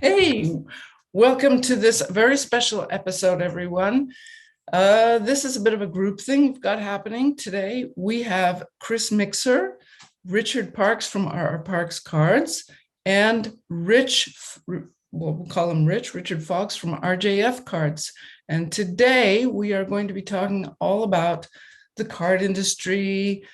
Hey, welcome to this very special episode, everyone. This is a bit of a group thing we've got happening today. We have Chris Mixer, Richard Parks from RRParks Cards, and we'll call him Richard Fox from RJF Cards. And today we are going to be talking all about the card industry,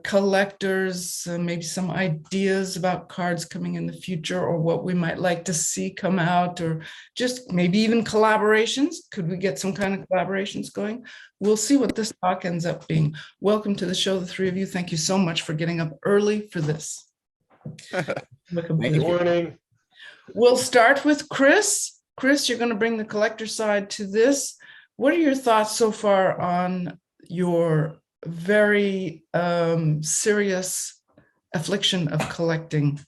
collectors, maybe some ideas about cards coming in the future or what we might like to see come out, or just maybe even collaborations. Could we get some kind of collaborations going? We'll see what this talk ends up being. Welcome to the show, the three of you. Thank you so much for getting up early for this. Good morning. We'll start with Chris. Chris, you're going to bring the collector side to this. What are your thoughts so far on your very serious affliction of collecting?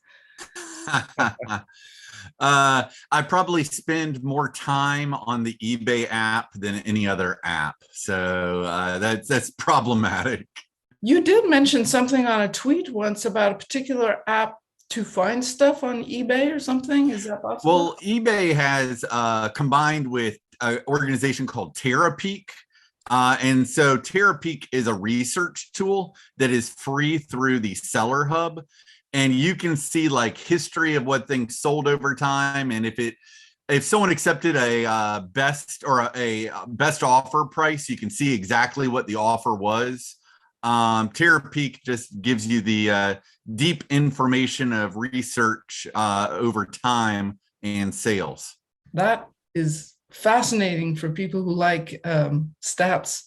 I probably spend more time on the eBay app than any other app, so that's problematic. You did mention something on a tweet once about a particular app to find stuff on eBay or something. Is that possible? Well, eBay has combined with an organization called TerraPeak. And so TerraPeak is a research tool that is free through the Seller Hub, and you can see like history of what things sold over time, and if someone accepted a best or a best offer price, you can see exactly what the offer was. TerraPeak just gives you the deep information of research over time and sales. That is fascinating for people who like stats.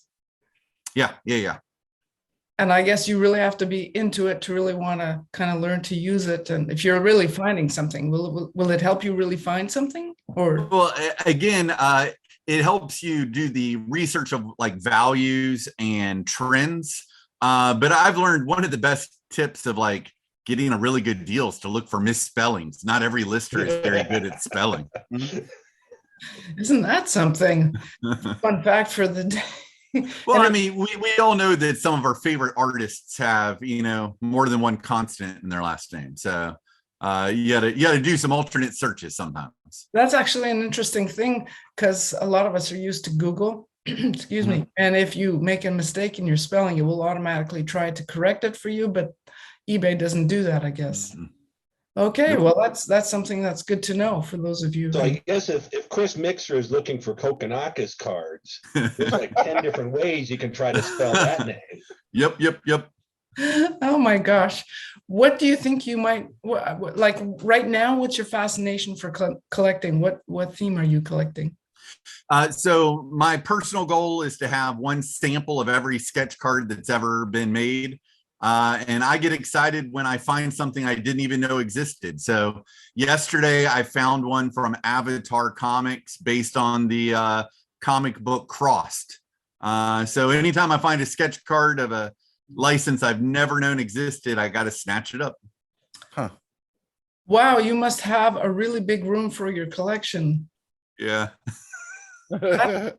Yeah. And I guess you really have to be into it to really want to kind of learn to use it. And if you're really finding something, will it help you really find something? Or well, again, it helps you do the research of like values and trends. But I've learned one of the best tips of like getting a really good deal is to look for misspellings. Not every lister is very good at spelling. Isn't that something? Fun fact for the day. Well, I mean, we all know that some of our favorite artists have, more than one consonant in their last name. So you gotta do some alternate searches sometimes. That's actually an interesting thing because a lot of us are used to Google. Excuse me. And if you make a mistake in your spelling, it will automatically try to correct it for you. But eBay doesn't do that, I guess. Okay, well, that's something that's good to know for those of you. So I guess if Chris Mixer is looking for Kokonaka's cards, there's like 10 different ways you can try to spell that name. Yep. Oh my gosh. What do you think you might, like right now, what's your fascination for collecting? What theme are you collecting? So my personal goal is to have one sample of every sketch card that's ever been made. And I get excited when I find something I didn't even know existed. So yesterday I found one from Avatar Comics based on the comic book Crossed. So anytime I find a sketch card of a license I've never known existed, I got to snatch it up. Huh. Wow, you must have a really big room for your collection. Yeah. But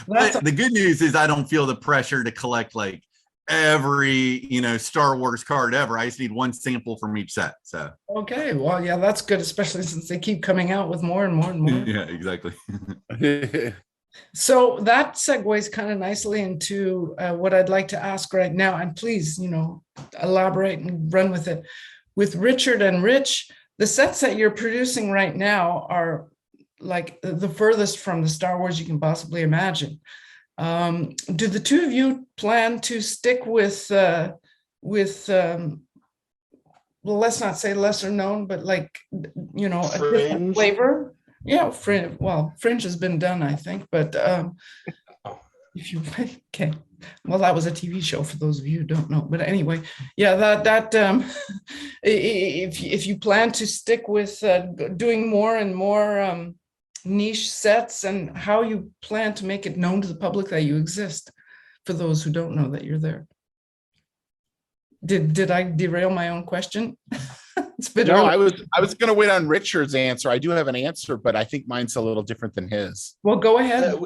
the good news is I don't feel the pressure to collect like every Star Wars card ever. I just need one sample from each set. So okay, well, yeah, that's good, especially since they keep coming out with more and more and more. Yeah, exactly. So that segues kind of nicely into what I'd like to ask right now, and please elaborate and run with it. With Richard and Rich, the sets that you're producing right now are like the furthest from the Star Wars you can possibly imagine. Do the two of you plan to stick with well, let's not say lesser known, but like, a different flavor? Yeah, Fringe. Well, Fringe has been done, I think, but if you, okay. Well, that was a TV show for those of you who don't know, but anyway, yeah, if you plan to stick with doing more and more niche sets, and how you plan to make it known to the public that you exist for those who don't know that you're there. Did I derail my own question? It's been no, I was going to wait on Richard's answer. I do have an answer, but I think mine's a little different than his. Well, go ahead.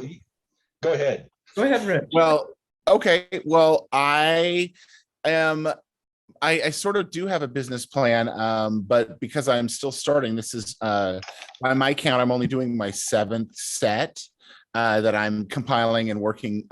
Go ahead, Rich. Well, okay. Well, I am I sort of do have a business plan, but because I'm still starting, this is by my count, I'm only doing my 7th set that I'm compiling and working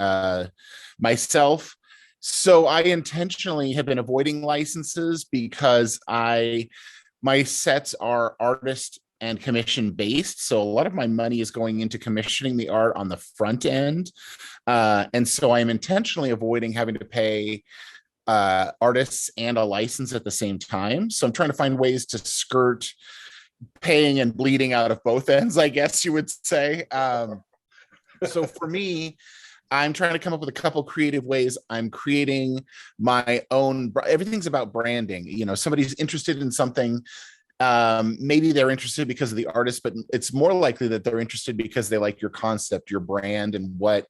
myself. So I intentionally have been avoiding licenses because my sets are artist and commission based. So a lot of my money is going into commissioning the art on the front end. And so I'm intentionally avoiding having to pay artists and a license at the same time. So I'm trying to find ways to skirt paying and bleeding out of both ends, I guess you would say. So for me, I'm trying to come up with a couple creative ways. I'm creating my own, everything's about branding. You know, somebody's interested in something. Maybe they're interested because of the artist, but it's more likely that they're interested because they like your concept, your brand, and what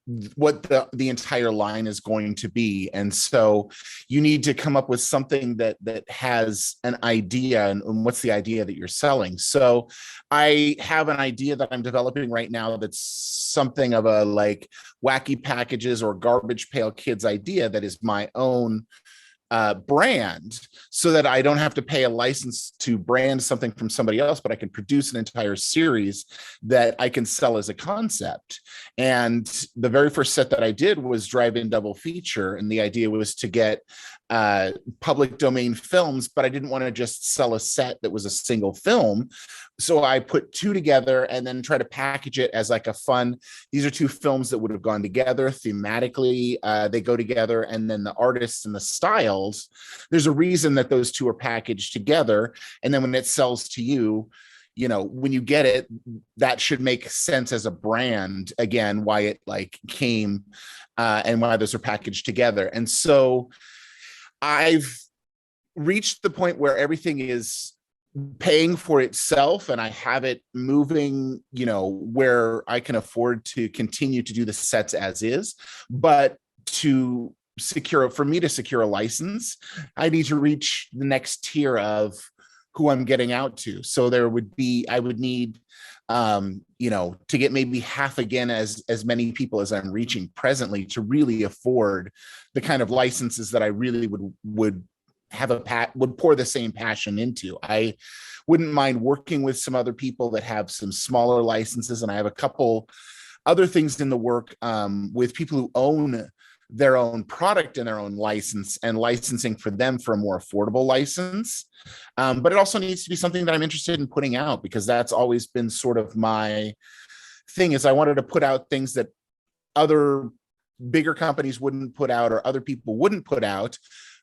the entire line is going to be. And so you need to come up with something that has an idea, and what's the idea that you're selling. So I have an idea that I'm developing right now that's something of a like wacky packages or garbage pail kids idea that is my own brand, so that I don't have to pay a license to brand something from somebody else, but I can produce an entire series that I can sell as a concept. And the very first set that I did was drive-in double feature, and the idea was to get public domain films, but I didn't want to just sell a set that was a single film. So I put 2 together and then try to package it as like a fun, these are 2 films that would have gone together thematically. They go together, and then the artists and the styles, there's a reason that those 2 are packaged together. And then when it sells to you, you know, when you get it, that should make sense as a brand again, why it like came and why those are packaged together. And so I've reached the point where everything is paying for itself, and I have it moving, you know, where I can afford to continue to do the sets as is. But for me to secure a license, I need to reach the next tier of who I'm getting out to. So I would need, you know, to get maybe half again as many people as I'm reaching presently to really afford the kind of licenses that I really would pour the same passion into. I wouldn't mind working with some other people that have some smaller licenses, and I have a couple other things in the work with people who own their own product and their own license, and licensing for them for a more affordable license. But it also needs to be something that I'm interested in putting out, because that's always been sort of my thing, is I wanted to put out things that other bigger companies wouldn't put out or other people wouldn't put out.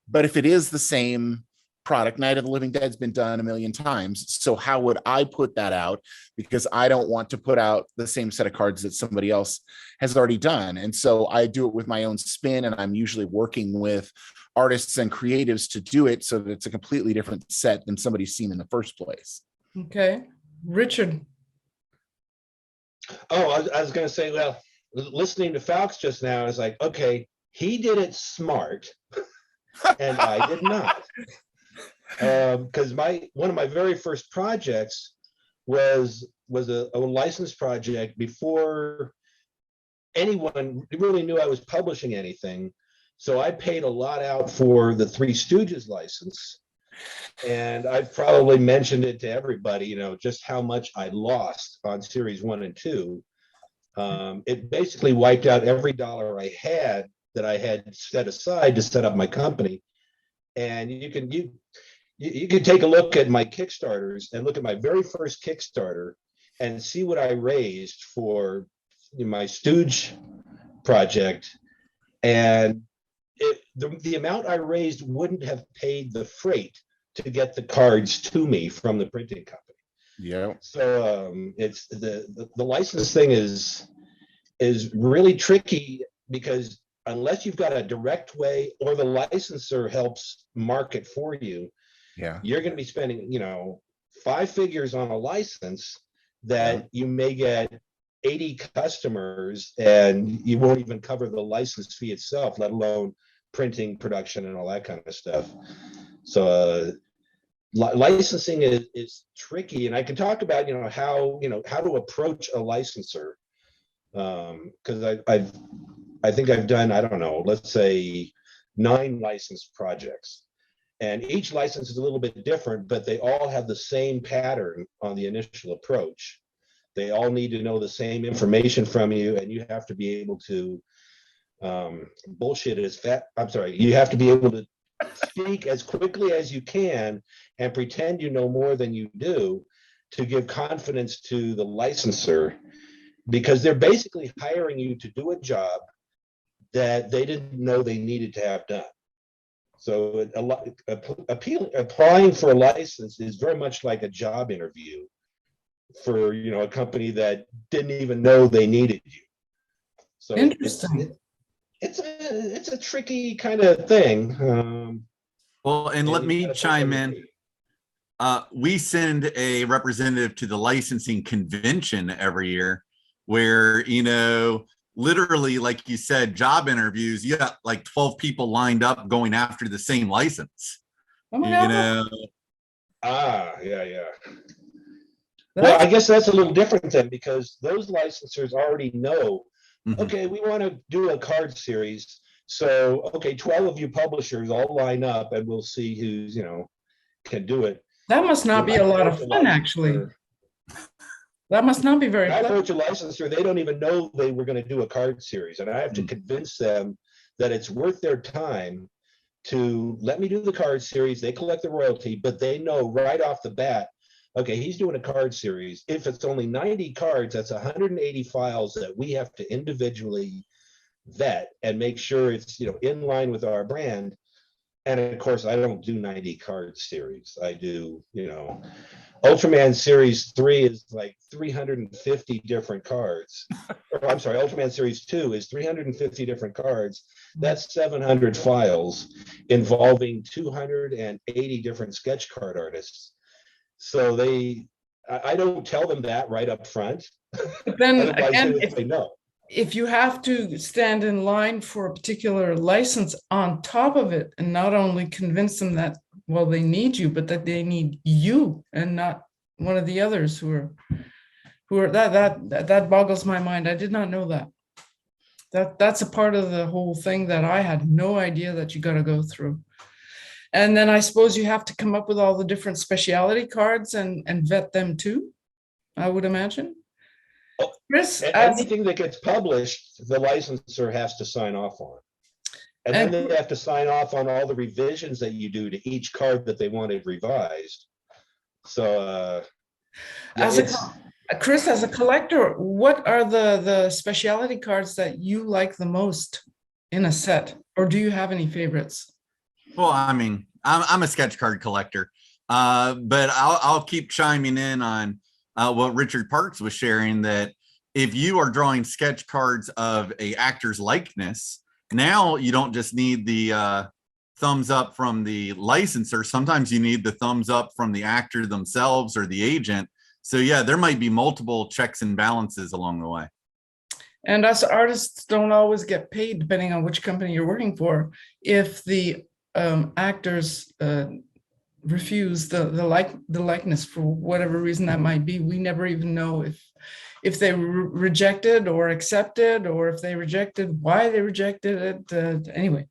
But if it is the same product, Night of the Living Dead's been done a million times. So how would I put that out? Because I don't want to put out the same set of cards that somebody else has already done. And so I do it with my own spin, and I'm usually working with artists and creatives to do it so that it's a completely different set than somebody's seen in the first place. Okay. Richard. Oh, I was going to say, well, listening to Fawkes just now is like, okay, he did it smart and I did not. Because one of my very first projects was a licensed project before anyone really knew I was publishing anything. So I paid a lot out for the Three Stooges license. And I've probably mentioned it to everybody, you know, just how much I lost on series 1 and 2. It basically wiped out every dollar I had that I had set aside to set up my company. And you can take a look at my Kickstarters and look at my very first Kickstarter and see what I raised for my Stooge project. And the amount I raised wouldn't have paid the freight to get the cards to me from the printing company. Yeah. So it's the license thing is really tricky, because unless you've got a direct way or the licensor helps market for you, yeah, you're going to be spending, you know, 5 figures on a license that you may get 80 customers, and you won't even cover the license fee itself, let alone printing, production, and all that kind of stuff. So licensing is tricky, and I can talk about how to approach a licensor, because I think I've done, I don't know, let's say 9 licensed projects, And each license is a little bit different, but they all have the same pattern on the initial approach. They all need to know the same information from you, and you have to be able to bullshit as fat. I'm sorry, you have to be able to speak as quickly as you can and pretend you know more than you do to give confidence to the licensor, because they're basically hiring you to do a job that they didn't know they needed to have done. So applying for a license is very much like a job interview for, you know, a company that didn't even know they needed you. So Interesting. it's a tricky kind of thing. Well, and let you me gotta think chime on your in. feet. We send a representative to the licensing convention every year where, you know, literally, like you said, job interviews, you got like 12 people lined up going after the same license. Oh my You God. know, Yeah. Well, I guess that's a little different then, because those licensors already know, mhm. okay, we want to do a card series. So, okay, 12 of you publishers all line up and we'll see who's, you know, can do it. That must not be a lot of When fun, actually. That must not be very I fun. approach a licensor, they don't even know they were going to do a card series. And I have to convince them that it's worth their time to let me do the card series. They collect the royalty, but they know right off the bat, okay, he's doing a card series. If it's only 90 cards, that's 180 files that we have to individually vet and make sure it's, you know, in line with our brand. And of course, I don't do 90 card series. I do, you know, Ultraman Series 3 is like 350 different cards. Or, I'm sorry, Ultraman Series 2 is 350 different cards. That's 700 files involving 280 different sketch card artists. So I don't tell them that right up front. But then Otherwise, again, they say no. if you have to stand in line for a particular license on top of it, and not only convince them that, well, they need you, but that they need you and not one of the others who are that boggles my mind. I did not know that. That's a part of the whole thing that I had no idea that you got to go through. And then I suppose you have to come up with all the different specialty cards and vet them too, I would imagine. Chris, Anything that gets published, the licensor has to sign off on. And then they have to sign off on all the revisions that you do to each card that they wanted revised. So, Chris, as a collector, what are the specialty cards that you like the most in a set? Or do you have any favorites? Well, I mean, I'm a sketch card collector, but I'll keep chiming in on what Richard Parks was sharing, that if you are drawing sketch cards of a actor's likeness, now you don't just need the thumbs up from the licensor. Sometimes you need the thumbs up from the actor themselves or the agent. So yeah, there might be multiple checks and balances along the way. And us artists don't always get paid, depending on which company you're working for. If the actors refuse the likeness for whatever reason that might be, we never even know if they rejected or accepted, or if they rejected, why they rejected it. Anyway.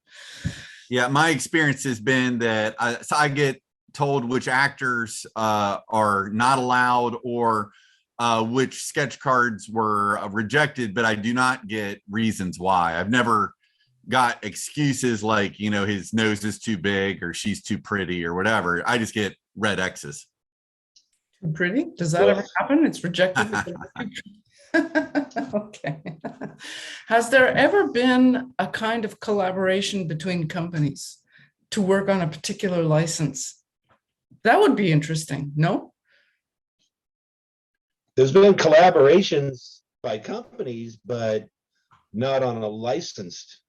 Yeah, my experience has been that I get told which actors are not allowed, or which sketch cards were rejected, but I do not get reasons why. I've never got excuses like, you know, his nose is too big or she's too pretty or whatever. I just get red X's. Too pretty? Does that ever happen? It's rejected. Okay. Has there ever been a kind of collaboration between companies to work on a particular license? That would be interesting, no? there's been collaborations by companies, but not on a licensed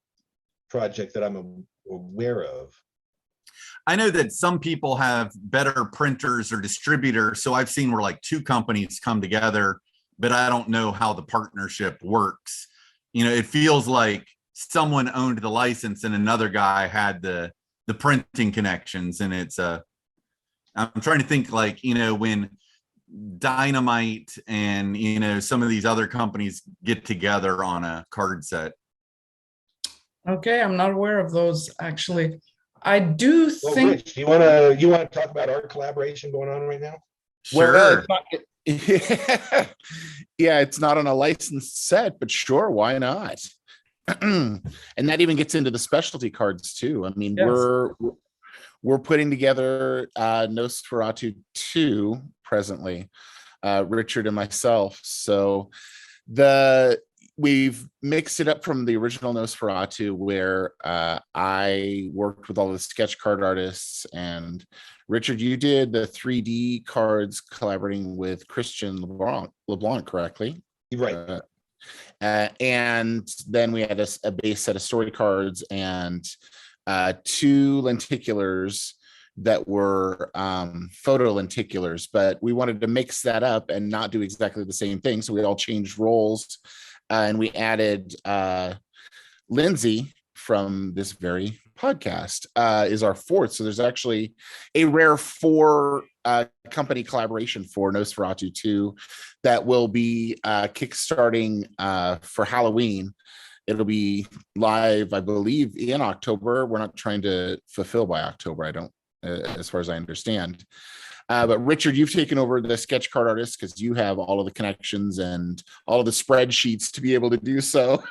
project that I'm aware of. I know that some people have better printers or distributors. So I've seen where like two companies come together, but I don't know how the partnership works. You know, it feels like someone owned the license and another guy had the printing connections. And it's I'm trying to think, like, you know, when Dynamite and, you know, some of these other companies get together on a card set. Okay, I'm not aware of those, actually. I do Well, think, Rich, you wanna talk about our collaboration going on right now? Sure. Yeah, it's not on a licensed set, but sure, why not? And that even gets into the specialty cards too. I mean, yes. we're putting together Nosferatu 2 presently, Richard and myself. So we've mixed it up from the original Nosferatu, where I worked with all the sketch card artists, and Richard, you did the 3D cards collaborating with Christian LeBlanc, correctly? You're right. And then we had a base set of story cards and 2 lenticulars that were photo lenticulars, but we wanted to mix that up and not do exactly the same thing. So we all changed roles, and we added Lindsey from this very podcast is our 4th. So there's actually a rare 4 company collaboration for Nosferatu 2 that will be kickstarting for Halloween. It'll be live, I believe, in October. We're not trying to fulfill by October, I don't, as far as I understand. But Richard, you've taken over the sketch card artist because you have all of the connections and all of the spreadsheets to be able to do so.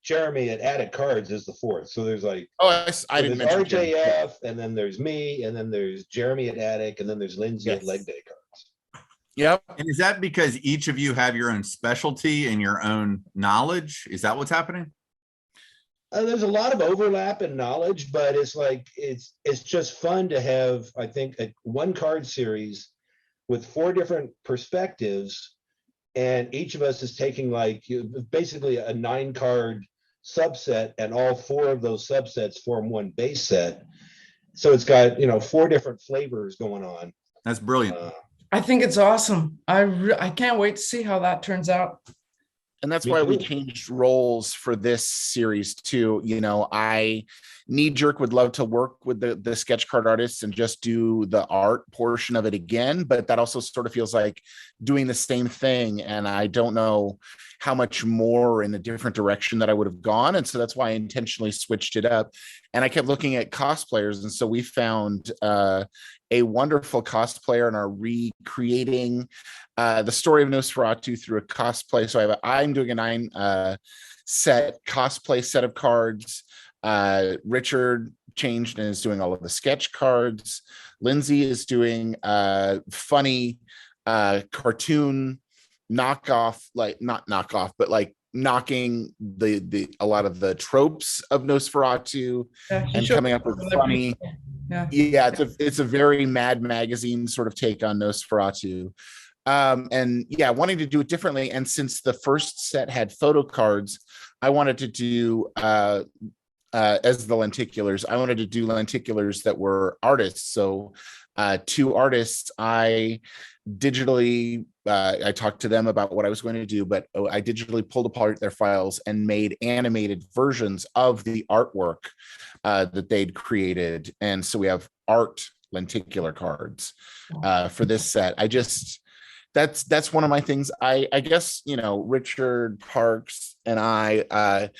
Jeremy at Added Cards is the 4th. So there's like, I didn't mention RJF, and then there's me, and then there's Jeremy at Attic, and then there's Lindsey at Leg Day Cards. Yep. And is that because each of you have your own specialty and your own knowledge? Is that what's happening? There's a lot of overlap in knowledge, but it's like it's just fun to have, I think, a 1 card series with 4 different perspectives, and each of us is taking like basically a 9 card subset, and all 4 of those subsets form 1 base set. So it's got 4 different flavors going on. That's brilliant. I think it's awesome. I can't wait to see how that turns out. And that's why we changed roles for this series too. I knee jerk would love to work with the sketch card artists and just do the art portion of it again, but that also sort of feels like doing the same thing, and I don't know how much more in a different direction that I would have gone. And so that's why I intentionally switched it up. And I kept looking at cosplayers, and so we found a wonderful cosplayer and are recreating the story of Nosferatu through a cosplay. So I'm doing a 9 set cosplay set of cards. Richard changed and is doing all of the sketch cards. Lindsey is doing funny cartoon knockoff, like not knockoff, but like knocking the a lot of the tropes of Nosferatu and coming up with funny. Yeah, it's a very Mad Magazine sort of take on Nosferatu. And yeah, wanting to do it differently. And since the first set had photo cards, I wanted to do as the lenticulars, I wanted to do lenticulars that were artists. So 2 artists, I digitally I talked to them about what I was going to do, but I digitally pulled apart their files and made animated versions of the artwork that they'd created. And so we have art lenticular cards for this set. That's one of my things. I guess, Richard Parks and I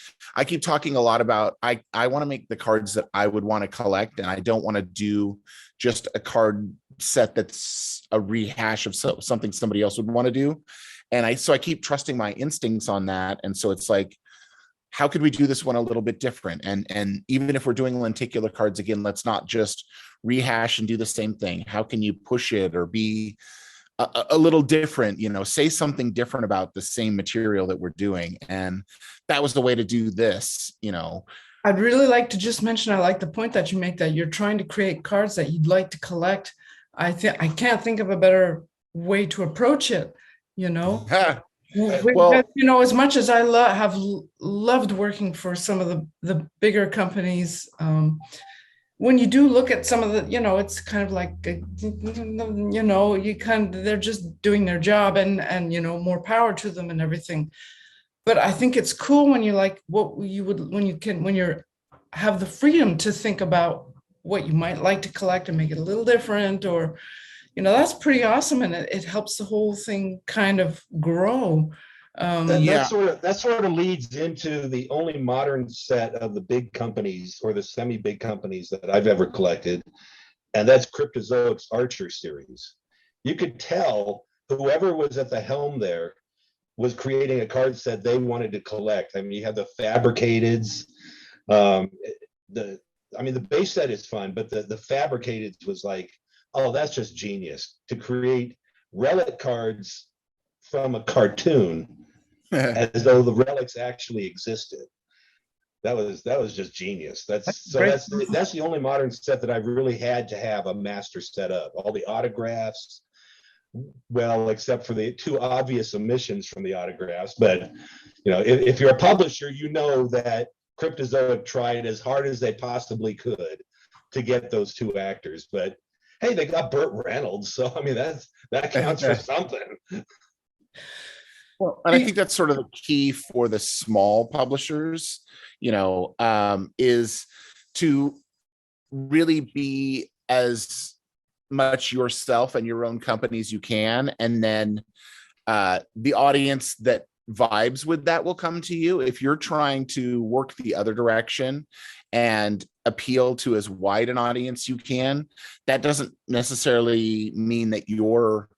keep talking a lot about, I want to make the cards that I would want to collect, and I don't want to do just a card set that's a rehash of something somebody else would want to do. And I keep trusting my instincts on that. And so it's like, how could we do this one a little bit different? And even if we're doing lenticular cards again, let's not just rehash and do the same thing. How can you push it or be a little different, say something different about the same material that we're doing? And that was the way to do this. I'd really like to just mention, I like the point that you make, that you're trying to create cards that you'd like to collect. I can't think of a better way to approach it, Well, as much as I have loved working for some of the bigger companies, when you do look at some of the, it's kind of like, they're just doing their job, and more power to them and everything. But I think it's cool when you like what you would, when you have the freedom to think about what you might like to collect and make it a little different, or, that's pretty awesome. And it helps the whole thing kind of grow. Yeah. That sort of leads into the only modern set of the big companies or the semi-big companies that I've ever collected, and that's Cryptozoic's Archer series. You could tell whoever was at the helm there was creating a card set they wanted to collect. I mean, you have the fabricateds. The base set is fun, but the fabricateds was like, oh, that's just genius to create relic cards from a cartoon as though the relics actually existed. That was just genius. That's the only modern set that I've really had to have a master set up. All the autographs, well, except for the two obvious omissions from the autographs. But if you're a publisher, you know that Cryptozoic tried as hard as they possibly could to get those two actors. But hey, they got Burt Reynolds, so I mean that counts for something. Well, and I think that's sort of the key for the small publishers, is to really be as much yourself and your own company as you can. And then the audience that vibes with that will come to you. If you're trying to work the other direction and appeal to as wide an audience you can, that doesn't necessarily mean that you're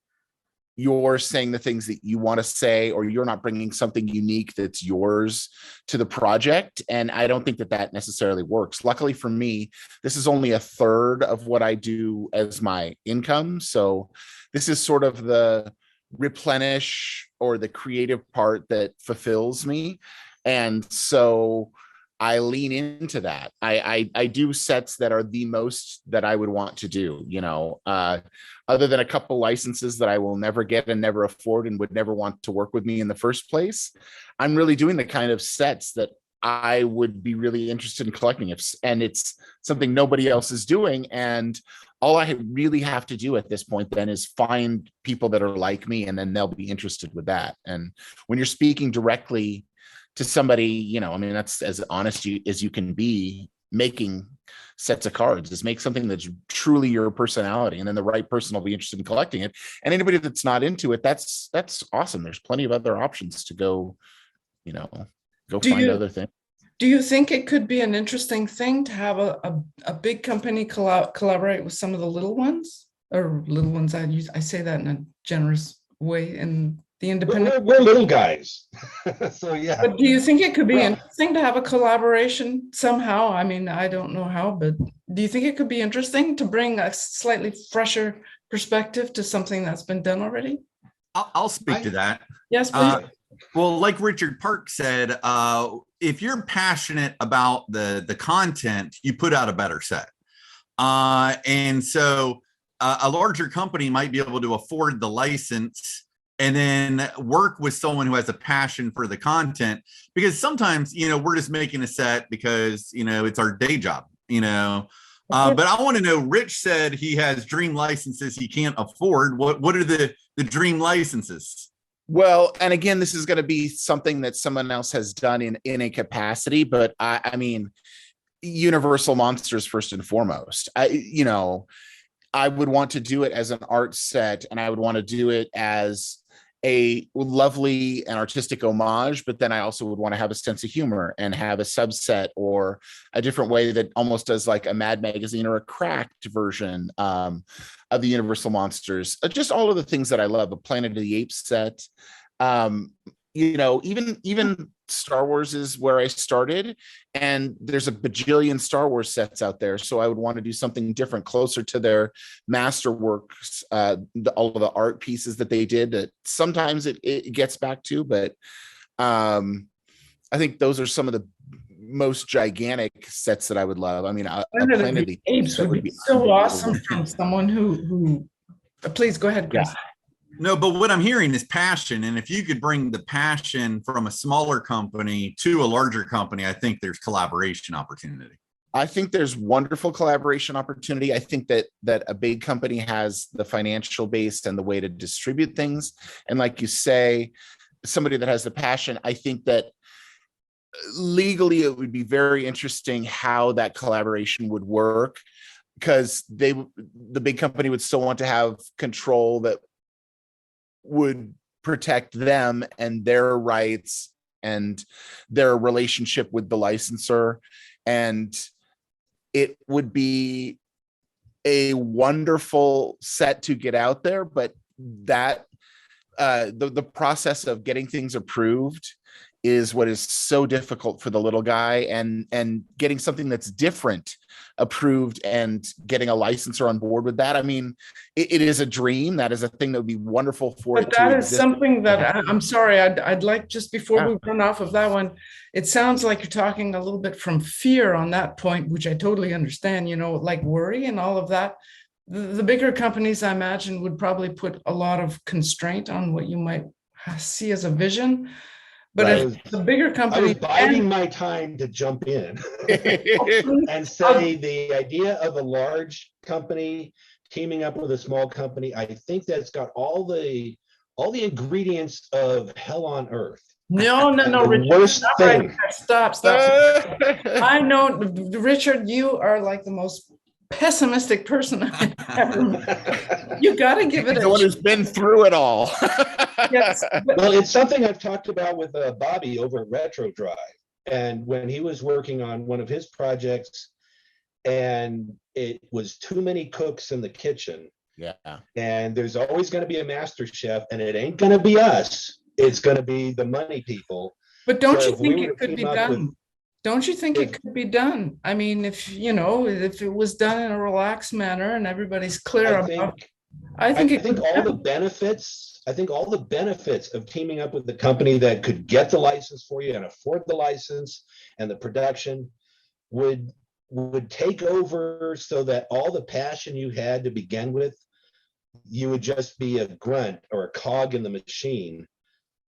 saying the things that you want to say, or you're not bringing something unique that's yours to the project. And I don't think that necessarily works. Luckily for me, this is only a third of what I do as my income. So this is sort of the replenish or the creative part that fulfills me. And so I lean into that. I do sets that are the most that I would want to do, other than a couple licenses that I will never get and never afford and would never want to work with me in the first place. I'm really doing the kind of sets that I would be really interested in collecting, and it's something nobody else is doing. And all I really have to do at this point then is find people that are like me, and then they'll be interested with that. And when you're speaking directly to somebody, that's as honest as you can be making sets of cards, is make something that's truly your personality, and then the right person will be interested in collecting it. And anybody that's not into it, that's awesome. There's plenty of other options to go find other things. Do you think it could be an interesting thing to have a big company collaborate with some of the little ones, or little ones? I say that in a generous way, in the independent. We're little guys, so yeah. But do you think it could be interesting to have a collaboration somehow? I mean, I don't know how, but do you think it could be interesting to bring a slightly fresher perspective to something that's been done already? I'll speak to that. Yes, please. Well, like Richard Parks said, if you're passionate about the content, you put out a better set. And so a larger company might be able to afford the license and then work with someone who has a passion for the content, because sometimes, we're just making a set because, it's our day job, but I want to know, Rich said he has dream licenses he can't afford. What are the dream licenses? Well, and again, this is going to be something that someone else has done in a capacity, but I mean, Universal Monsters first and foremost. I would want to do it as an art set, and I would want to do it as a lovely and artistic homage, but then I also would want to have a sense of humor and have a subset or a different way that almost does like a Mad Magazine or a cracked version of the Universal Monsters. Just all of the things that I love. A Planet of the Apes set. Even Star Wars is where I started, and there's a bajillion Star Wars sets out there. So I would want to do something different, closer to their masterworks, all of the art pieces that they did that sometimes it gets back to, but I think those are some of the most gigantic sets that I would love. I mean, Planet of the Apes would be so awesome from someone who please go ahead, Chris. Yeah. No, but what I'm hearing is passion. And if you could bring the passion from a smaller company to a larger company, I think there's collaboration opportunity. I think there's wonderful collaboration opportunity. I think that a big company has the financial base and the way to distribute things. And like you say, somebody that has the passion, I think that legally it would be very interesting how that collaboration would work, because the big company would still want to have control that would protect them and their rights and their relationship with the licensor. And it would be a wonderful set to get out there, but that the process of getting things approved is what is so difficult for the little guy, and getting something that's different approved and getting a licensor on board with that. I mean, it is a dream. That is a thing that would be wonderful for But it to that is exist. something that I'm sorry, I'd like, just before Yeah. we run off of that one, it sounds like you're talking a little bit from fear on that point, which I totally understand, like worry and all of that. The bigger companies, I imagine, would probably put a lot of constraint on what you might see as a vision. But Right. if the bigger I was company, biding my time to jump in and say the idea of a large company teaming up with a small company, I think that's got all the ingredients of hell on earth. no, The Richard, worst stop right thing. there. Stop. I know, Richard, you are like the most pessimistic person I've ever met. You got to give it the one a who's been through it all. yes. Well, it's something I've talked about with Bobby over at Retro Drive. And when he was working on one of his projects, and it was too many cooks in the kitchen. Yeah. And there's always going to be a master chef, and it ain't going to be us. It's going to be the money people. But don't So you if we think were it to could be team up with- done? Don't you think it If- could be done? I mean, if it was done in a relaxed manner and everybody's clear I about, think I think I it think could all the happen. benefits. I think all the benefits of teaming up with the company that could get the license for you and afford the license and the production would take over, so that all the passion you had to begin with, you would just be a grunt or a cog in the machine.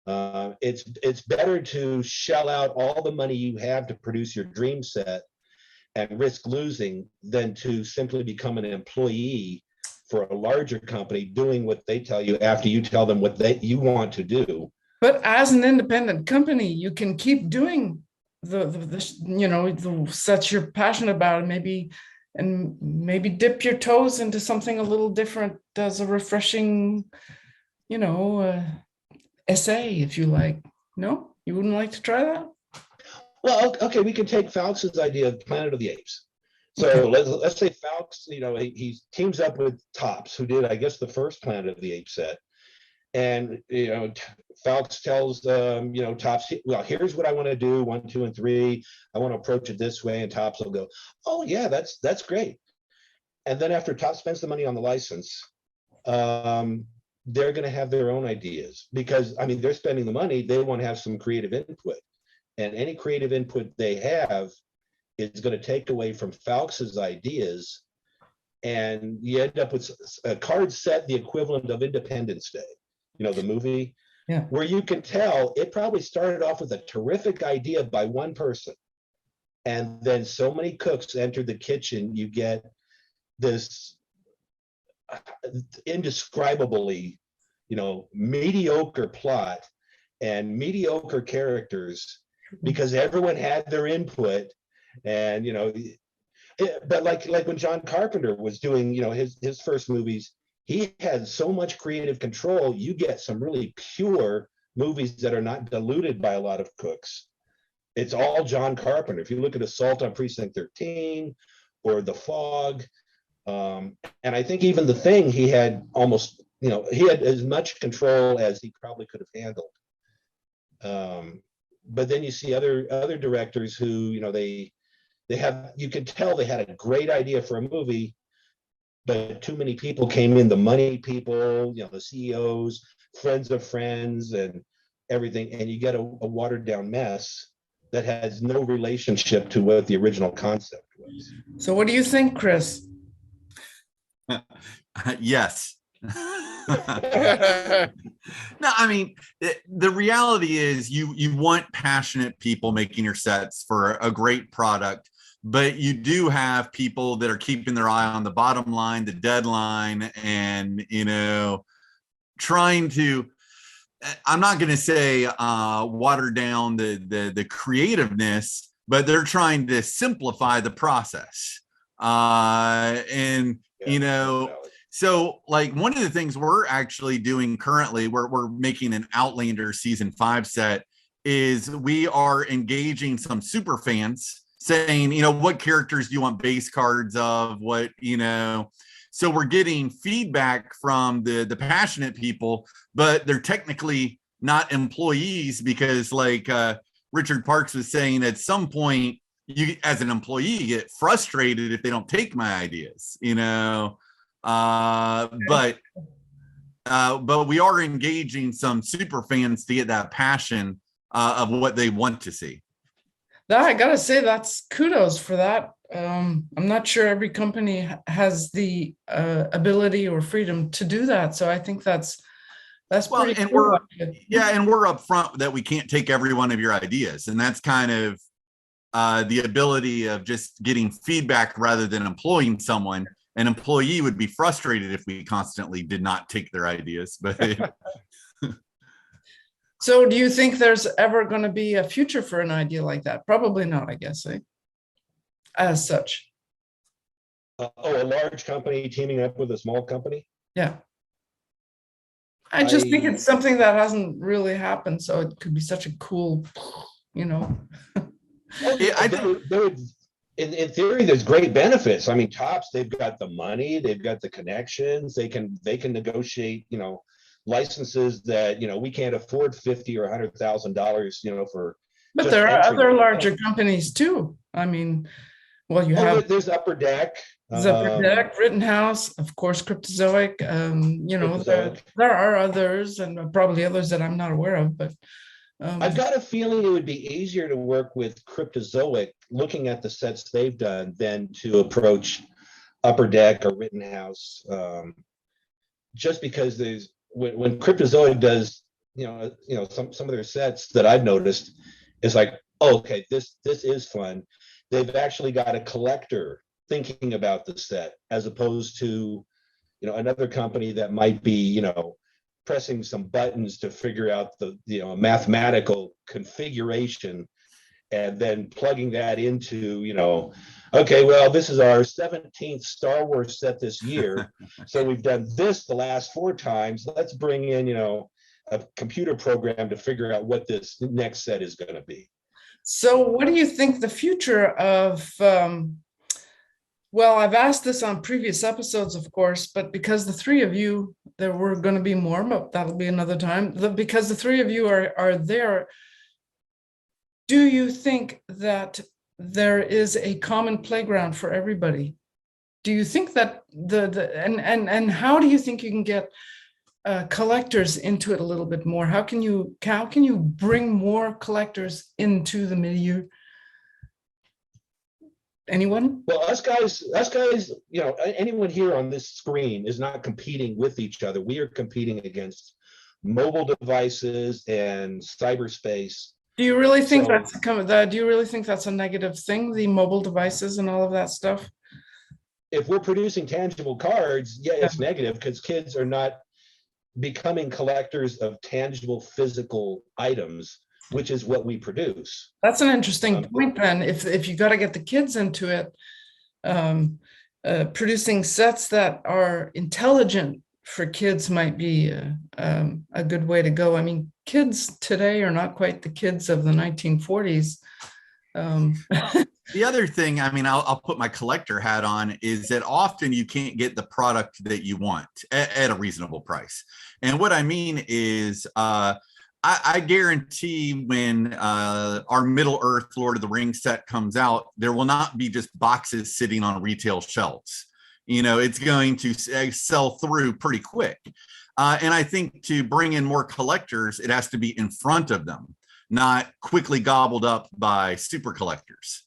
It's better to shell out all the money you have to produce your dream set and risk losing than to simply become an employee for a larger company doing what they tell you after you tell them what you want to do. But as an independent company, you can keep doing the sets you're passionate about, and maybe dip your toes into something a little different as a refreshing, essay, if you like. No, you wouldn't like to try that? Well, okay, we can take Faux's idea of Planet of the Apes. So let's say Faux, he teams up with Topps, who did, I guess, the first Planet of the Apes set. And, Faux tells, Topps, well, here's what I want to do, 1, 2, and 3. I want to approach it this way. And Topps will go, oh, yeah, that's great. And then after Topps spends the money on the license, they're going to have their own ideas because, I mean, they're spending the money. They want to have some creative input. And any creative input they have is going to take away from Faux's ideas. And you end up with a card set, the equivalent of Independence Day, the movie, Yeah. where you can tell it probably started off with a terrific idea by one person. And then so many cooks entered the kitchen, you get this indescribably, mediocre plot and mediocre characters because everyone had their input. And, but like when John Carpenter was doing, his first movies, he had so much creative control. You get some really pure movies that are not diluted by a lot of cooks. It's all John Carpenter. If you look at Assault on Precinct 13 or The Fog, and I think even The Thing, he had almost, he had as much control as he probably could have handled. But then you see other directors who, they have, you can tell they had a great idea for a movie, but too many people came in, the money people, the CEOs, friends of friends, and everything, and you get a watered down mess that has no relationship to what the original concept was. So what do you think, Chris? Yes. No, I mean, the reality is you want passionate people making your sets for a great product, but you do have people that are keeping their eye on the bottom line, the deadline, and, trying to, I'm not going to say water down the creativeness, but they're trying to simplify the process. So like one of the things we're actually doing currently, we're making an Outlander season 5 set, is we are engaging some super fans saying, what characters do you want base cards of, so we're getting feedback from the passionate people, but they're technically not employees, because like Richard Parks was saying, at some point you as an employee get frustrated if they don't take my ideas, but we are engaging some super fans to get that passion of what they want to see. That I gotta say, that's kudos for that. I'm not sure every company has the ability or freedom to do that. So I think that's pretty and cool. we're upfront that we can't take every one of your ideas, and that's kind of the ability of just getting feedback rather than employing someone. An employee would be frustrated if we constantly did not take their ideas, but So do you think there's ever going to be a future for an idea like that? Probably not, I guess, as such. A large company teaming up with a small company? Yeah. I just think it's something that hasn't really happened. So it could be such a cool, In theory, there's great benefits. I mean, Topps, they've got the money, they've got the connections, they can negotiate, licenses that we can't afford $50,000 or $100,000, for. But there are other larger companies too. I mean, well, you have there's Upper Deck, Rittenhouse, of course, Cryptozoic. There are others, and probably others that I'm not aware of. But I've got a feeling it would be easier to work with Cryptozoic, looking at the sets they've done, than to approach Upper Deck or Rittenhouse, just because there's. When Cryptozoic does, some of their sets that I've noticed, is like, oh, okay, this is fun. They've actually got a collector thinking about the set, as opposed to, another company that might be, pressing some buttons to figure out the mathematical configuration, and then plugging that into, okay, well, this is our 17th Star Wars set this year. So we've done this the last 4 times. Let's bring in, a computer program to figure out what this next set is going to be. So what do you think the future of, well, I've asked this on previous episodes, of course, but because the 3 of you, there were going to be more, but that'll be another time. Because the 3 of you are there, do you think that there is a common playground for everybody? Do you think that and how do you think you can get collectors into it a little bit more? How can you bring more collectors into the milieu? Anyone? Well, us guys, anyone here on this screen is not competing with each other. We are competing against mobile devices and cyberspace. Do you really think do you really think that's a negative thing, the mobile devices and all of that stuff? If we're producing tangible cards, yeah, it's negative, because kids are not becoming collectors of tangible physical items, which is what we produce. That's an interesting point then. If you got to get the kids into it, producing sets that are intelligent for kids might be a good way to go. I mean, kids today are not quite the kids of the 1940s. The other thing, I mean, I'll put my collector hat on, is that often you can't get the product that you want at a reasonable price. And what I mean is, I guarantee when our Middle Earth Lord of the Rings set comes out, there will not be just boxes sitting on retail shelves. It's going to sell through pretty quick. And I think to bring in more collectors, it has to be in front of them, not quickly gobbled up by super collectors.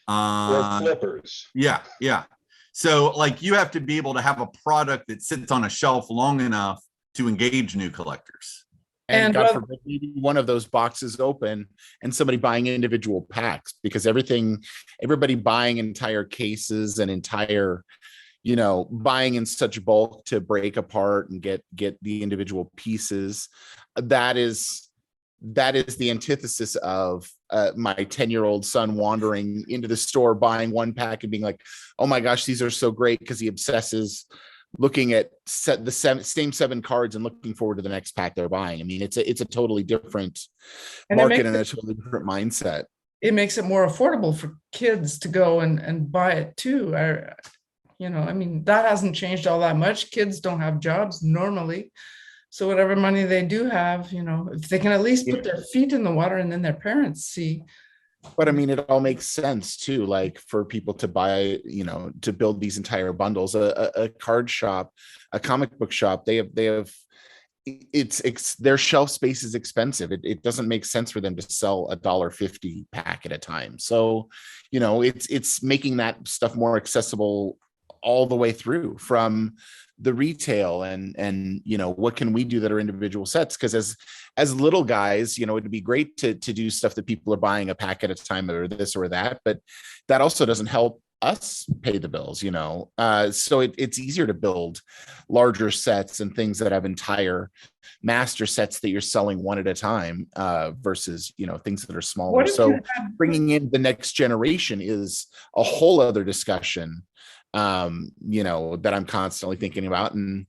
Or flippers. Yeah. So like you have to be able to have a product that sits on a shelf long enough to engage new collectors. And God forbid one of those boxes open and somebody buying individual packs, because everybody buying entire cases and entire, buying in such bulk to break apart and get the individual pieces. That is the antithesis of my 10-year-old son wandering into the store, buying one pack and being like, oh my gosh, these are so great, because he obsesses looking at same 7 cards and looking forward to the next pack they're buying. I mean, it's a totally different And it market makes and a it, totally different mindset. it makes it more affordable for kids to go and buy it too. I mean, that hasn't changed all that much. Kids don't have jobs normally. So whatever money they do have, if they can at least put their feet in the water and then their parents see. But I mean, it all makes sense too, like for people to buy, to build these entire bundles. A card shop, a comic book shop, they have it's their shelf space is expensive. It doesn't make sense for them to sell $1.50 pack at a time. So, it's making that stuff more accessible all the way through, from the retail and what can we do that are individual sets, because as little guys, it'd be great to do stuff that people are buying a pack at a time or this or that, but that also doesn't help us pay the bills. So it's easier to build larger sets and things that have entire master sets that you're selling one at a time, versus things that are smaller. So bringing in the next generation is a whole other discussion, that I'm constantly thinking about. And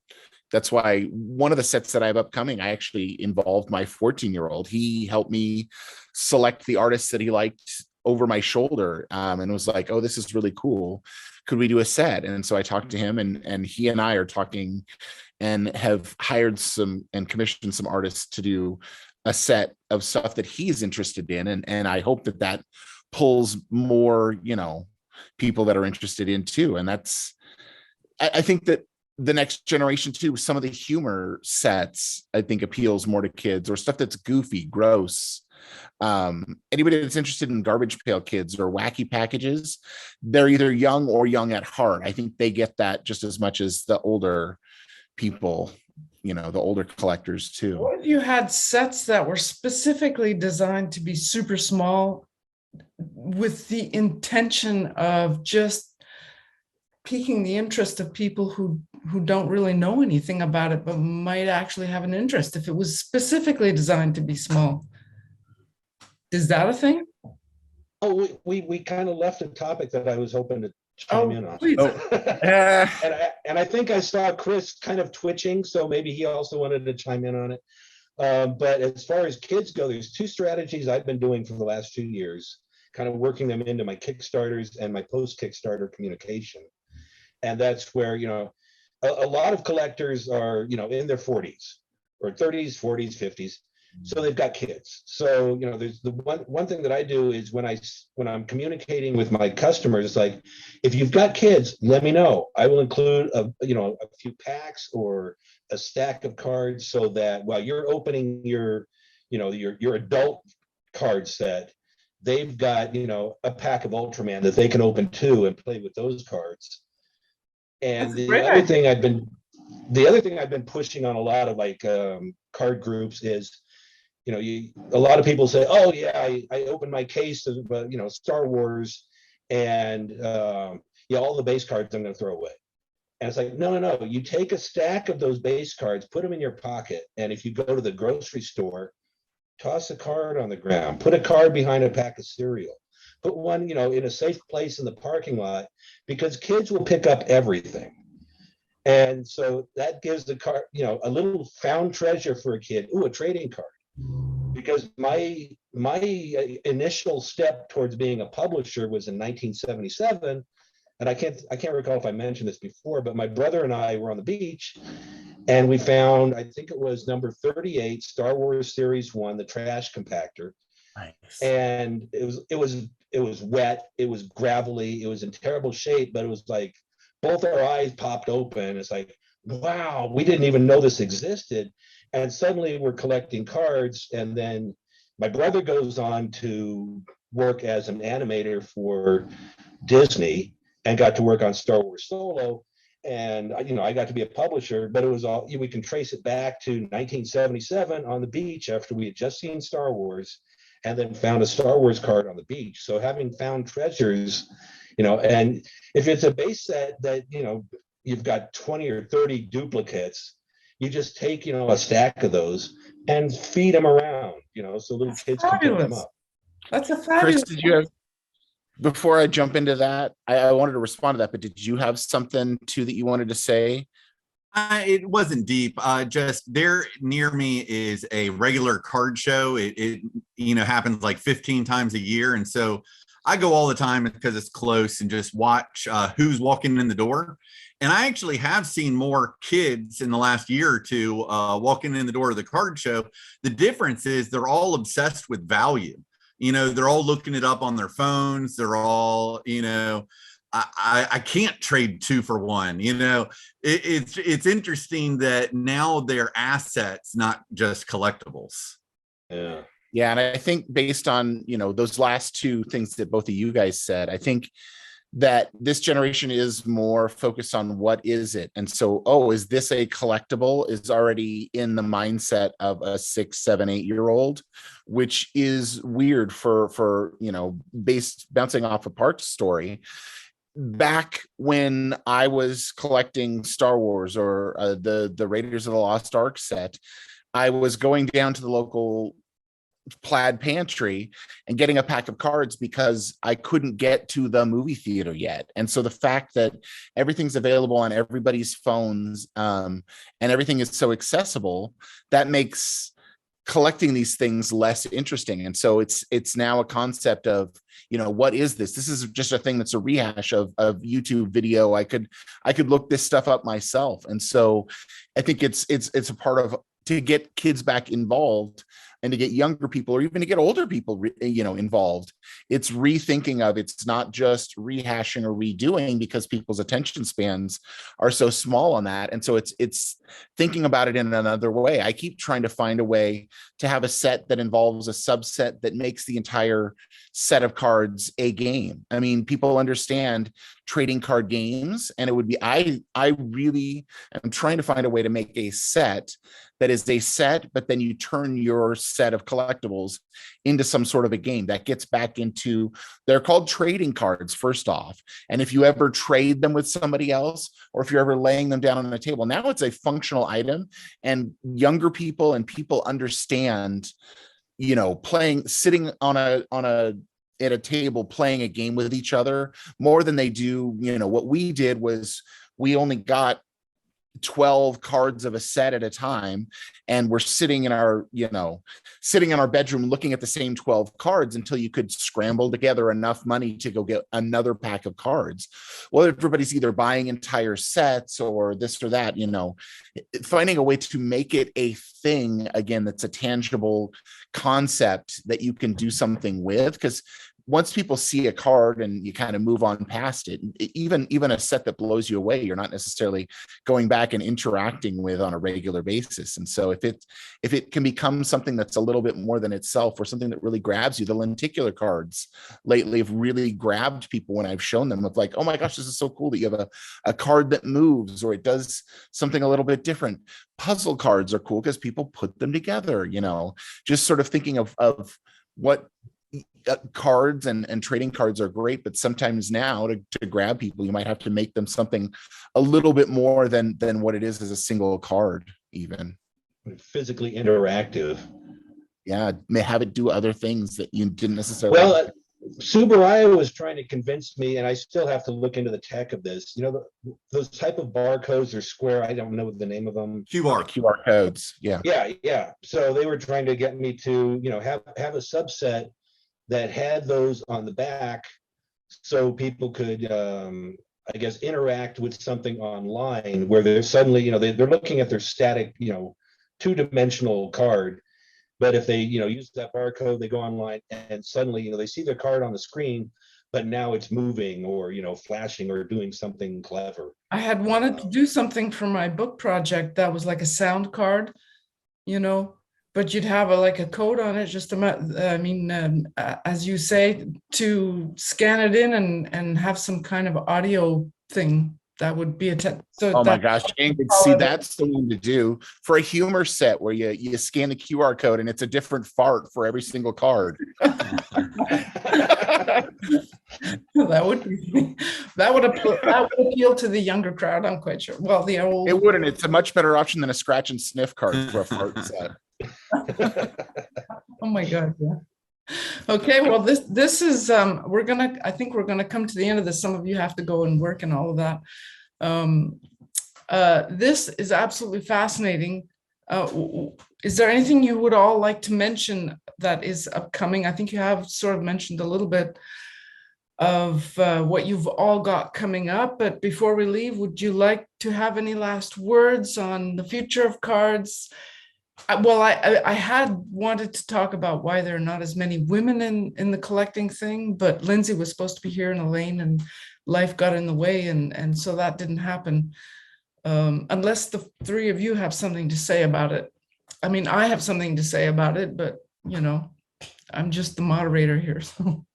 that's why one of the sets that I have upcoming, I actually involved my 14-year-old. He helped me select the artists that he liked over my shoulder, and was like, oh, this is really cool. Could we do a set? And so I talked to him, and he and I are talking and have hired some and commissioned some artists to do a set of stuff that he's interested in. And I hope that pulls more, people that are interested in too. And I think that the next generation too, some of the humor sets, I think appeals more to kids, or stuff that's goofy, gross. Anybody that's interested in Garbage Pail Kids or wacky packages, they're either young or young at heart. I think they get that just as much as the older people, the older collectors too. What if you had sets that were specifically designed to be super small, with the intention of just piquing the interest of people who don't really know anything about it, but might actually have an interest, if it was specifically designed to be small? Is that a thing? Oh, we kind of left a topic that I was hoping to chime in on. Please. And I think I saw Chris kind of twitching, so maybe he also wanted to chime in on it. But as far as kids go, there's 2 strategies I've been doing for the last 2 years, kind of working them into my Kickstarters and my post-Kickstarter communication. And that's where, a lot of collectors are, in their 40s or 30s, 40s, 50s. So they've got kids. So, there's the one thing that I do is when I'm communicating with my customers, it's like, if you've got kids, let me know. I will include a few packs or a stack of cards, so that while you're opening your adult card set, they've got, a pack of Ultraman that they can open too and play with those cards. And the other thing I've been pushing on a lot of card groups is, a lot of people say, oh yeah, I opened my case of Star Wars, and all the base cards I'm going to throw away. And it's like, no, you take a stack of those base cards, put them in your pocket, and if you go to the grocery store, toss a card on the ground, put a card behind a pack of cereal, put one in a safe place in the parking lot, because kids will pick up everything. And so that gives the card, a little found treasure for a kid. Ooh, a trading card. Because my initial step towards being a publisher was in 1977, and I can't recall if I mentioned this before, but my brother and I were on the beach, and we found, I think it was number 38, Star Wars Series 1, the trash compactor. Nice. And it was wet, it was gravelly, it was in terrible shape, but it was like both our eyes popped open. It's like, wow, we didn't even know this existed. And suddenly we're collecting cards. And then my brother goes on to work as an animator for Disney and got to work on Star Wars Solo. And, I got to be a publisher, but it was all, we can trace it back to 1977 on the beach after we had just seen Star Wars, and then found a Star Wars card on the beach. So having found treasures, and if it's a base set that, you've got 20 or 30 duplicates, you just take, a stack of those and feed them around, so little kids can pick them up. That's a fabulous. Chris, before I jump into that, I wanted to respond to that, but did you have something too that you wanted to say It wasn't deep. Just there near me is a regular card show. It happens like 15 times a year, and so I go all the time because it's close and just watch who's walking in the door. And I actually have seen more kids in the last year or two walking in the door of the card show. The difference is they're all obsessed with value. They're all looking it up on their phones. They're all, I can't trade 2 for 1. It's interesting that now they're assets, not just collectibles. Yeah. Yeah, and I think based on those last 2 things that both of you guys said, I think that this generation is more focused on what is it, and so is this a collectible is already in the mindset of a 6, 7, 8-year-old, which is weird for bouncing off a Parks story. Back when I was collecting Star Wars or the Raiders of the Lost Ark set, I was going down to the local Plaid pantry and getting a pack of cards because I couldn't get to the movie theater yet. And so the fact that everything's available on everybody's phones and everything is so accessible, that makes collecting these things less interesting. And so it's now a concept of, what is this? This is just a thing that's a rehash of YouTube video. I could look this stuff up myself. And so I think it's a part of, to get kids back involved and to get younger people or even to get older people, involved. It's rethinking of, it's not just rehashing or redoing because people's attention spans are so small on that. And so it's thinking about it in another way. I keep trying to find a way to have a set that involves a subset that makes the entire set of cards a game. I mean, people understand trading card games, and it would be, I really am trying to find a way to make a set that is a set, but then you turn your set of collectibles into some sort of a game that gets back into, they're called trading cards first off. And if you ever trade them with somebody else, or if you're ever laying them down on a table, now it's a functional item, and younger people and people understand, sitting at a table playing a game with each other more than they do. What we did was we only got 12 cards of a set at a time, and we're sitting in our bedroom looking at the same 12 cards until you could scramble together enough money to go get another pack of cards. Well, everybody's either buying entire sets or this or that, finding a way to make it a thing again that's a tangible concept that you can do something with, because once people see a card and you kind of move on past it, even a set that blows you away, you're not necessarily going back and interacting with on a regular basis. And so if it can become something that's a little bit more than itself, or something that really grabs you, the lenticular cards lately have really grabbed people when I've shown them, of like, oh my gosh, this is so cool that you have a card that moves, or it does something a little bit different. Puzzle cards are cool because people put them together, just sort of thinking of what cards and trading cards are great, but sometimes now to grab people, you might have to make them something a little bit more than what it is as a single card, even physically interactive. Yeah, may have it do other things that you didn't necessarily. Well, Subaraya was trying to convince me, and I still have to look into the tech of this. Those type of barcodes or square, I don't know the name of them. QR codes. Yeah. So they were trying to get me to, have a subset that had those on the back, so people could, I guess, interact with something online where they're suddenly, they're looking at their static, 2-dimensional card. But if they, use that barcode, they go online and suddenly, they see their card on the screen, but now it's moving or, flashing or doing something clever. I had wanted to do something for my book project that was like a sound card, but you'd have a code on it, just as you say, to scan it in and have some kind of audio thing that would be oh my gosh, Ingrid, see, that's the one to do for a humor set where you scan the QR code and it's a different fart for every single card. That would appeal to the younger crowd, I'm quite sure. Well, the old, it wouldn't. It's a much better option than a scratch and sniff card for a fart set. Oh my God, yeah. Okay, well, this is I think we're gonna come to the end of this. Some of you have to go and work and all of that. This is absolutely fascinating. Is there anything you would all like to mention that is upcoming? I think you have sort of mentioned a little bit of what you've all got coming up, but before we leave, would you like to have any last words on the future of cards? Well, I had wanted to talk about why there are not as many women in the collecting thing, but Lindsey was supposed to be here, and Elaine, and life got in the way, and so that didn't happen. Unless the three of you have something to say about it. I mean, I have something to say about it, but I'm just the moderator here. So,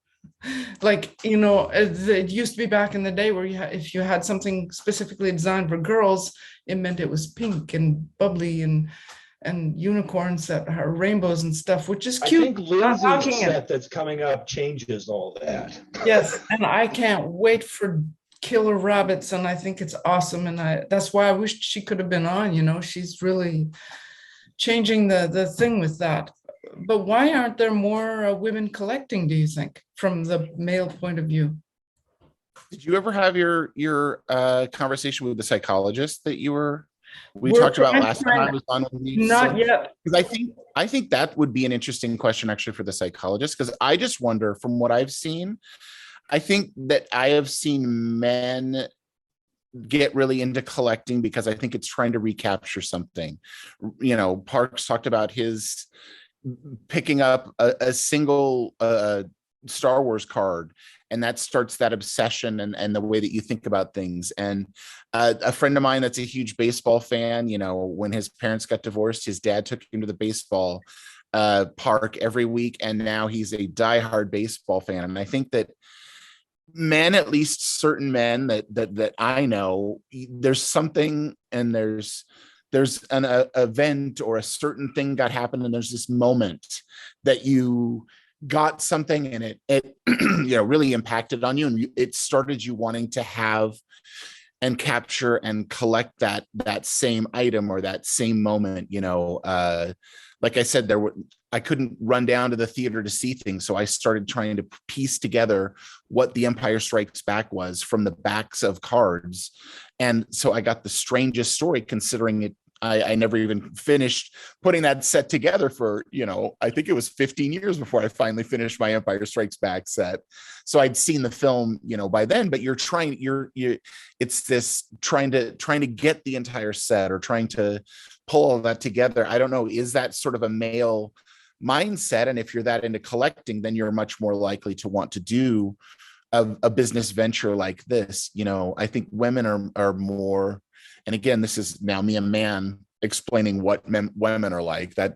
like, it used to be back in the day where if you had something specifically designed for girls, it meant it was pink and bubbly and unicorns that are rainbows and stuff, which is cute. I think Lindsay's set that's coming up changes all that. Yes, and I can't wait for killer rabbits, and I think it's awesome, and that's why I wished she could have been on. She's really changing the thing with that. But why aren't there more women collecting, do you think, from the male point of view? Did you ever have your conversation with the psychologist that we talked about last time I was on with you? Not yet. Because I think that would be an interesting question actually for the psychologist, because I just wonder, from what I've seen, I think that I have seen men get really into collecting because I think it's trying to recapture something. Parks talked about his picking up a single Star Wars card, and that starts that obsession and the way that you think about things. And a friend of mine that's a huge baseball fan, when his parents got divorced, his dad took him to the baseball park every week, and now he's a diehard baseball fan. And I think that men, at least certain men that I know, there's something, and there's an event or a certain thing got happened, and there's this moment that you got something, and it really impacted on you, and it started you wanting to have and capture and collect that same item or that same moment. Like I said, I couldn't run down to the theater to see things, so I started trying to piece together what The Empire Strikes Back was from the backs of cards, and so I got the strangest story, considering it. I never even finished putting that set together for, I think it was 15 years before I finally finished my Empire Strikes Back set. So I'd seen the film, by then, but it's this trying to get the entire set, or trying to pull all that together. I don't know. Is that sort of a male mindset? And if you're that into collecting, then you're much more likely to want to do a business venture like this. I think women are more. And again, this is now me, a man, explaining what women are like. That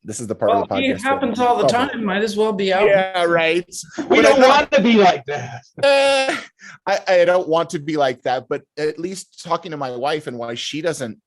this is the part of the podcast. It happens all the time. Might as well be out. Yeah, right. We don't want to be like that. I don't want to be like that, but at least talking to my wife and why she doesn't,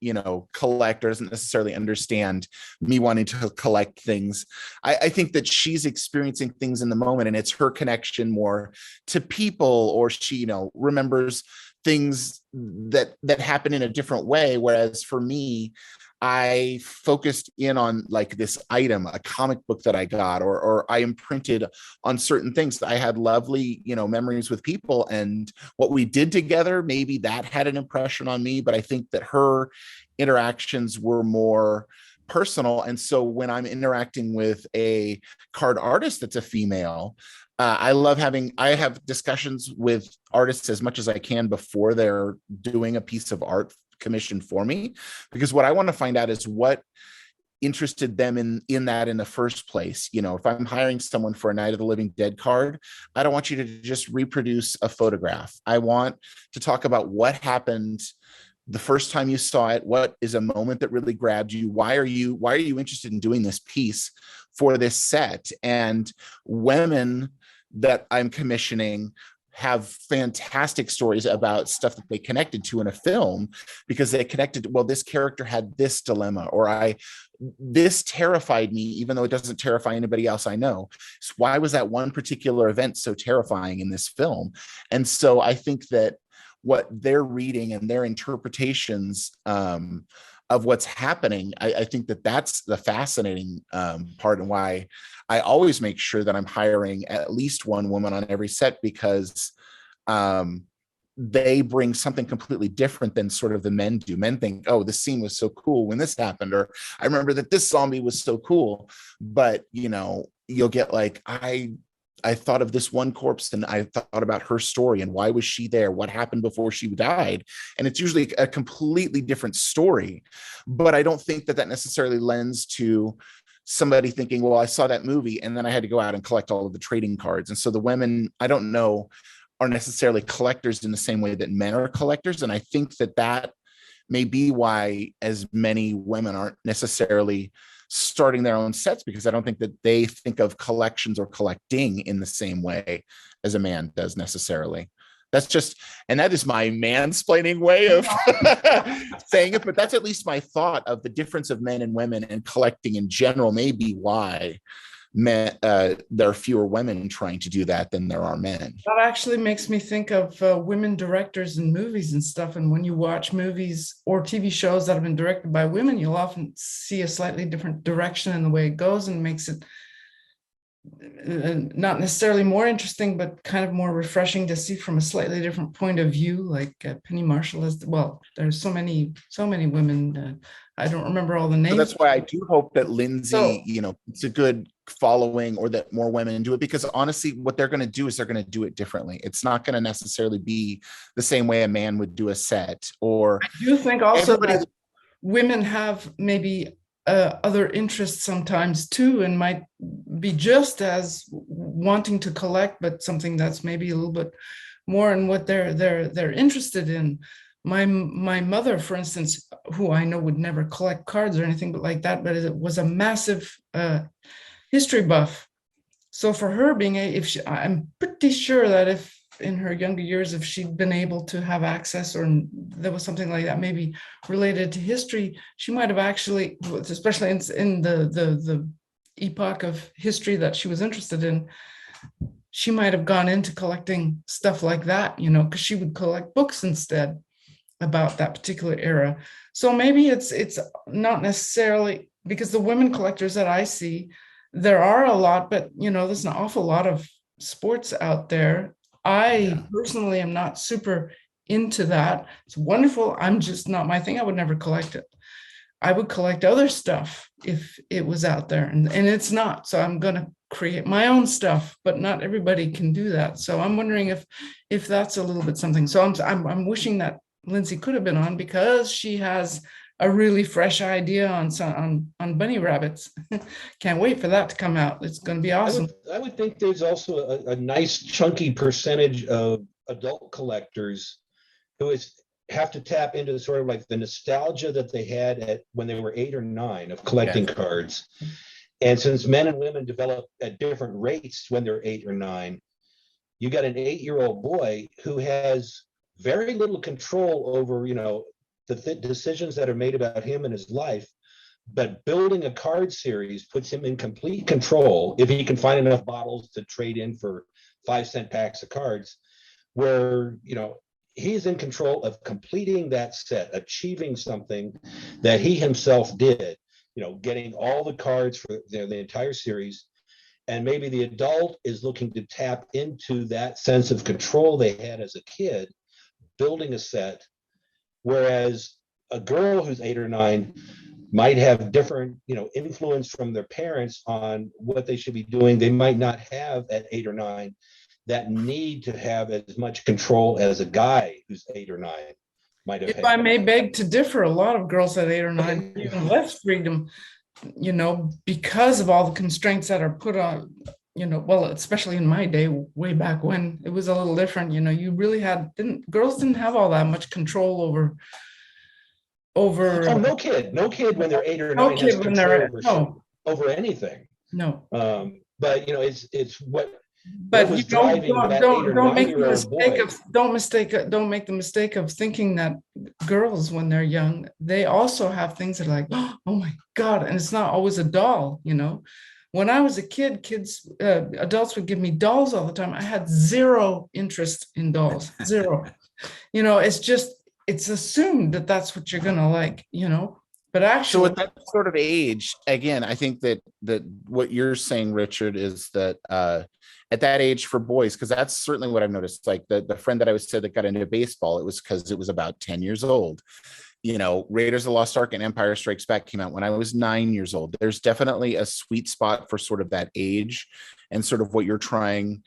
collect, or doesn't necessarily understand me wanting to collect things. I think that she's experiencing things in the moment, and it's her connection more to people, or she, remembers things that happen in a different way. Whereas for me, I focused in on like this item, a comic book that I got, or I imprinted on certain things. I had lovely, memories with people, and what we did together, maybe that had an impression on me, but I think that her interactions were more personal. And so when I'm interacting with a card artist that's a female, I have discussions with artists as much as I can before they're doing a piece of art commission for me, because what I want to find out is what interested them in that in the first place. If I'm hiring someone for a Night of the Living Dead card, I don't want you to just reproduce a photograph. I want to talk about what happened the first time you saw it. What is a moment that really grabbed you? Why are you interested in doing this piece for this set? And women that I'm commissioning have fantastic stories about stuff that they connected to in a film, because they connected, well, this character had this dilemma, or this terrified me, even though it doesn't terrify anybody else I know. So why was that one particular event so terrifying in this film? And so I think that what they're reading and their interpretations of what's happening, I think that that's the fascinating part, and why I always make sure that I'm hiring at least one woman on every set, because they bring something completely different than sort of the men do. Men think, oh, this scene was so cool when this happened, or I remember that this zombie was so cool. But you'll get like, I thought of this one corpse and I thought about her story and why was she there? What happened before she died? And it's usually a completely different story. But I don't think that necessarily lends to somebody thinking, well, I saw that movie and then I had to go out and collect all of the trading cards. And so the women, I don't know, are necessarily collectors in the same way that men are collectors. And I think that may be why as many women aren't necessarily starting their own sets, because I don't think that they think of collections or collecting in the same way as a man does necessarily. And that is my mansplaining way of saying it, but that's at least my thought of the difference of men and women and collecting in general, may be why there are fewer women trying to do that than there are men. That actually makes me think of women directors in movies and stuff. And when you watch movies or TV shows that have been directed by women, you'll often see a slightly different direction in the way it goes, and makes it not necessarily more interesting, but kind of more refreshing to see from a slightly different point of view. Like Penny Marshall is, well, there's so many women. I don't remember all the names. So that's why I do hope that Lindsey, it's a good following, or that more women do it, because honestly, what they're going to do is they're going to do it differently. It's not going to necessarily be the same way a man would do a set. Or I do think also that women have maybe other interests sometimes too, and might be just as wanting to collect, but something that's maybe a little bit more in what they're interested in. My mother, for instance, who I know would never collect cards or anything but like that, but it was a massive history buff. So for her I'm pretty sure that if in her younger years, if she'd been able to have access, or there was something like that, maybe related to history, she might have actually, especially in the epoch of history that she was interested in, she might have gone into collecting stuff like that, because she would collect books instead about that particular era. So maybe it's not necessarily, because the women collectors that I see, there are a lot, but there's an awful lot of sports out there. I personally am not super into that. It's wonderful. I'm just not my thing. I would never collect it. I would collect other stuff if it was out there, and it's not. So I'm going to create my own stuff, but not everybody can do that. So I'm wondering if that's a little bit something. So I'm wishing that Lindsey could have been on, because she has a really fresh idea on bunny rabbits. Can't wait for that to come out. It's going to be awesome. I would think there's also a nice chunky percentage of adult collectors who have to tap into sort of like the nostalgia that they had when they were 8 or 9 of collecting cards. And since men and women develop at different rates when they're 8 or 9, you got an 8-year-old boy who has very little control over, the decisions that are made about him and his life, but building a card series puts him in complete control if he can find enough bottles to trade in for 5-cent packs of cards, where, he's in control of completing that set, achieving something that he himself did, getting all the cards for the entire series. And maybe the adult is looking to tap into that sense of control they had as a kid, building a set. Whereas a girl who's 8 or 9 might have different, influence from their parents on what they should be doing. They might not have at 8 or 9 that need to have as much control as a guy who's 8 or 9 might have. If I may beg to differ, a lot of girls at 8 or 9 even less freedom, because of all the constraints that are put on. Well, especially in my day, way back when, it was a little different. You really girls didn't have all that much control over. Oh, no kid when they're 8 or 9 has control over anything. No. But it's what. But don't make the mistake of thinking that girls, when they're young, they also have things that are like, oh my God, and it's not always a doll. When I was a kid, adults would give me dolls all the time. I had zero interest in dolls, zero. It's assumed that that's what you're going to like, But So actually, at that sort of age, again, I think that what you're saying, Richard, is that at that age for boys, because that's certainly what I've noticed. Like the friend that I was said that got into baseball, it was because it was about 10 years old. Raiders of the Lost Ark and Empire Strikes Back came out when I was 9 years old. There's definitely a sweet spot for sort of that age and sort of what you're trying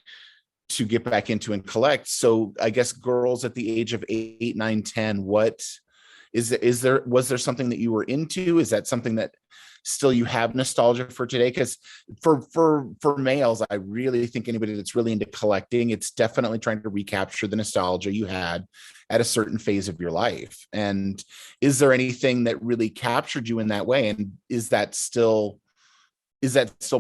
to get back into and collect. So I guess girls at the age of 8, 9, 10, what was there something that you were into? Is that something that still you have nostalgia for today? Because for males, I really think anybody that's really into collecting, it's definitely trying to recapture the nostalgia you had at a certain phase of your life. And is there anything that really captured you in that way? And is that still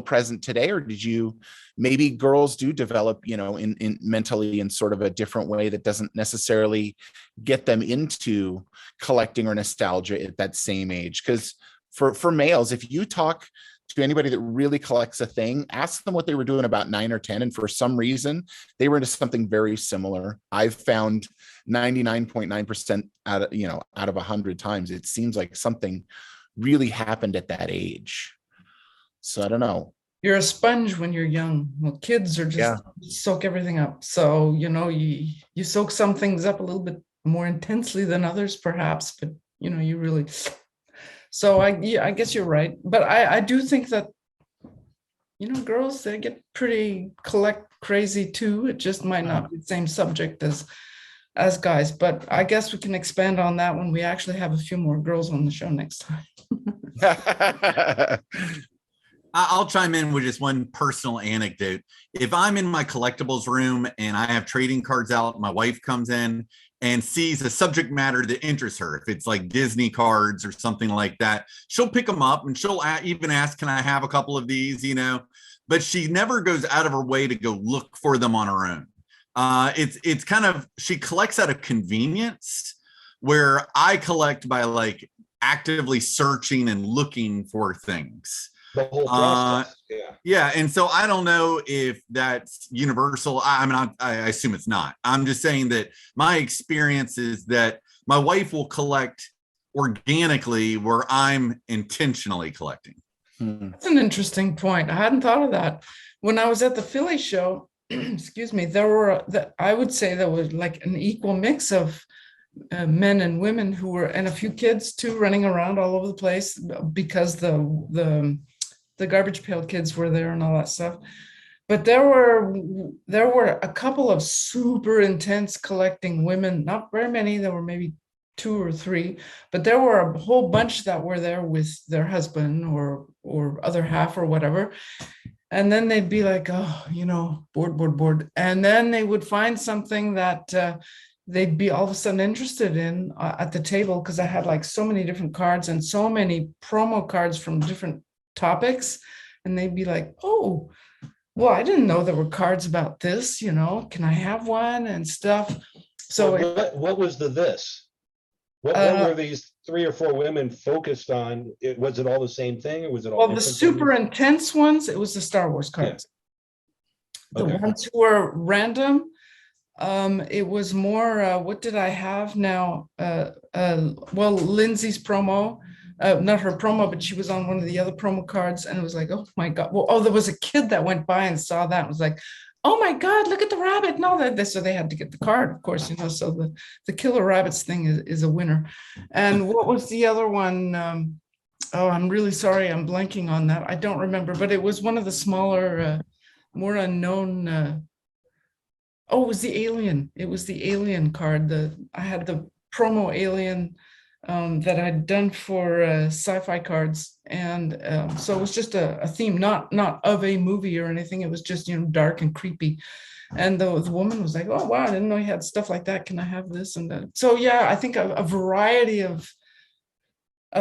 present today, or did you maybe girls do develop in mentally in sort of a different way that doesn't necessarily get them into collecting or nostalgia at that same age? Because for males, if you talk to anybody that really collects a thing, ask them what they were doing about 9 or 10, and for some reason they were into something very similar. I've found 99.9% out of 100 times it seems like something really happened at that age. So I don't know. you're a sponge when you're young. Well, kids are just soak everything up. So, you soak some things up a little bit more intensely than others, perhaps, but you really. So I guess you're right. But I do think that, girls, they get pretty crazy too. It just might not be the same subject as guys. But I guess we can expand on that when we actually have a few more girls on the show next time. I'll chime in with just one personal anecdote. If I'm in my collectibles room and I have trading cards out, my wife comes in and sees a subject matter that interests her. If it's like Disney cards or something like that, she'll pick them up and she'll even ask, can I have a couple of these, but she never goes out of her way to go look for them on her own. It's kind of, she collects out of convenience, where I collect by like actively searching and looking for things. The whole process. Yeah. And so I don't know if that's universal. I assume it's not. I'm just saying that my experience is that my wife will collect organically where I'm intentionally collecting. That's an interesting point. I hadn't thought of that. When I was at the Philly show, excuse me, I would say there was like an equal mix of men and women who were, and a few kids too, running around all over the place because the garbage pail kids were there and all that stuff. But there were a couple of super intense collecting women, not very many, there were maybe 2 or 3, but there were a whole bunch that were there with their husband or other half or whatever. And then they'd be like, oh, bored. And then they would find something that they'd be all of a sudden interested in at the table, because I had like so many different cards and so many promo cards from different topics. And they'd be like, oh, well, I didn't know there were cards about this, can I have one and stuff. So what was this? What were these 3 or 4 women focused on? Was it all the same thing, or was it all? Well, the super intense ones, it was the Star Wars cards. Yeah. The ones who were random, it was more, what did I have now? Well, Lindsay's promo, not her promo, but she was on one of the other promo cards, and it was like, oh my God. Well, there was a kid that went by and saw that and was like, oh my God, look at the rabbit and all that. So they had to get the card, of course, so the killer rabbits thing is a winner. And what was the other one? Oh, I'm really sorry, I'm blanking on that. I don't remember, but it was one of the smaller, more unknown. It was the alien. It was the alien card. I had the promo alien that I'd done for sci-fi cards, and so it was just a theme, not of a movie or anything. It was just dark and creepy. And the woman was like, "Oh wow, I didn't know you had stuff like that. Can I have this?" And that. So yeah, I think a variety of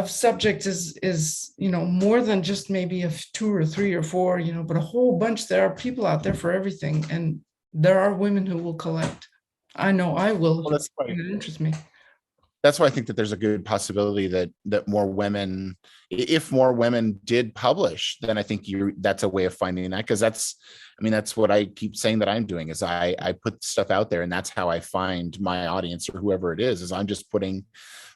subjects is more than just maybe 2 or 3 or 4, but a whole bunch. There are people out there for everything, and there are women who will collect. I know I will. Well, it interests me. That's why I think that there's a good possibility that more women, if more women did publish, then I think that's a way of finding that, because that's what I keep saying that I'm doing is I put stuff out there, and that's how I find my audience or whoever it is I'm just putting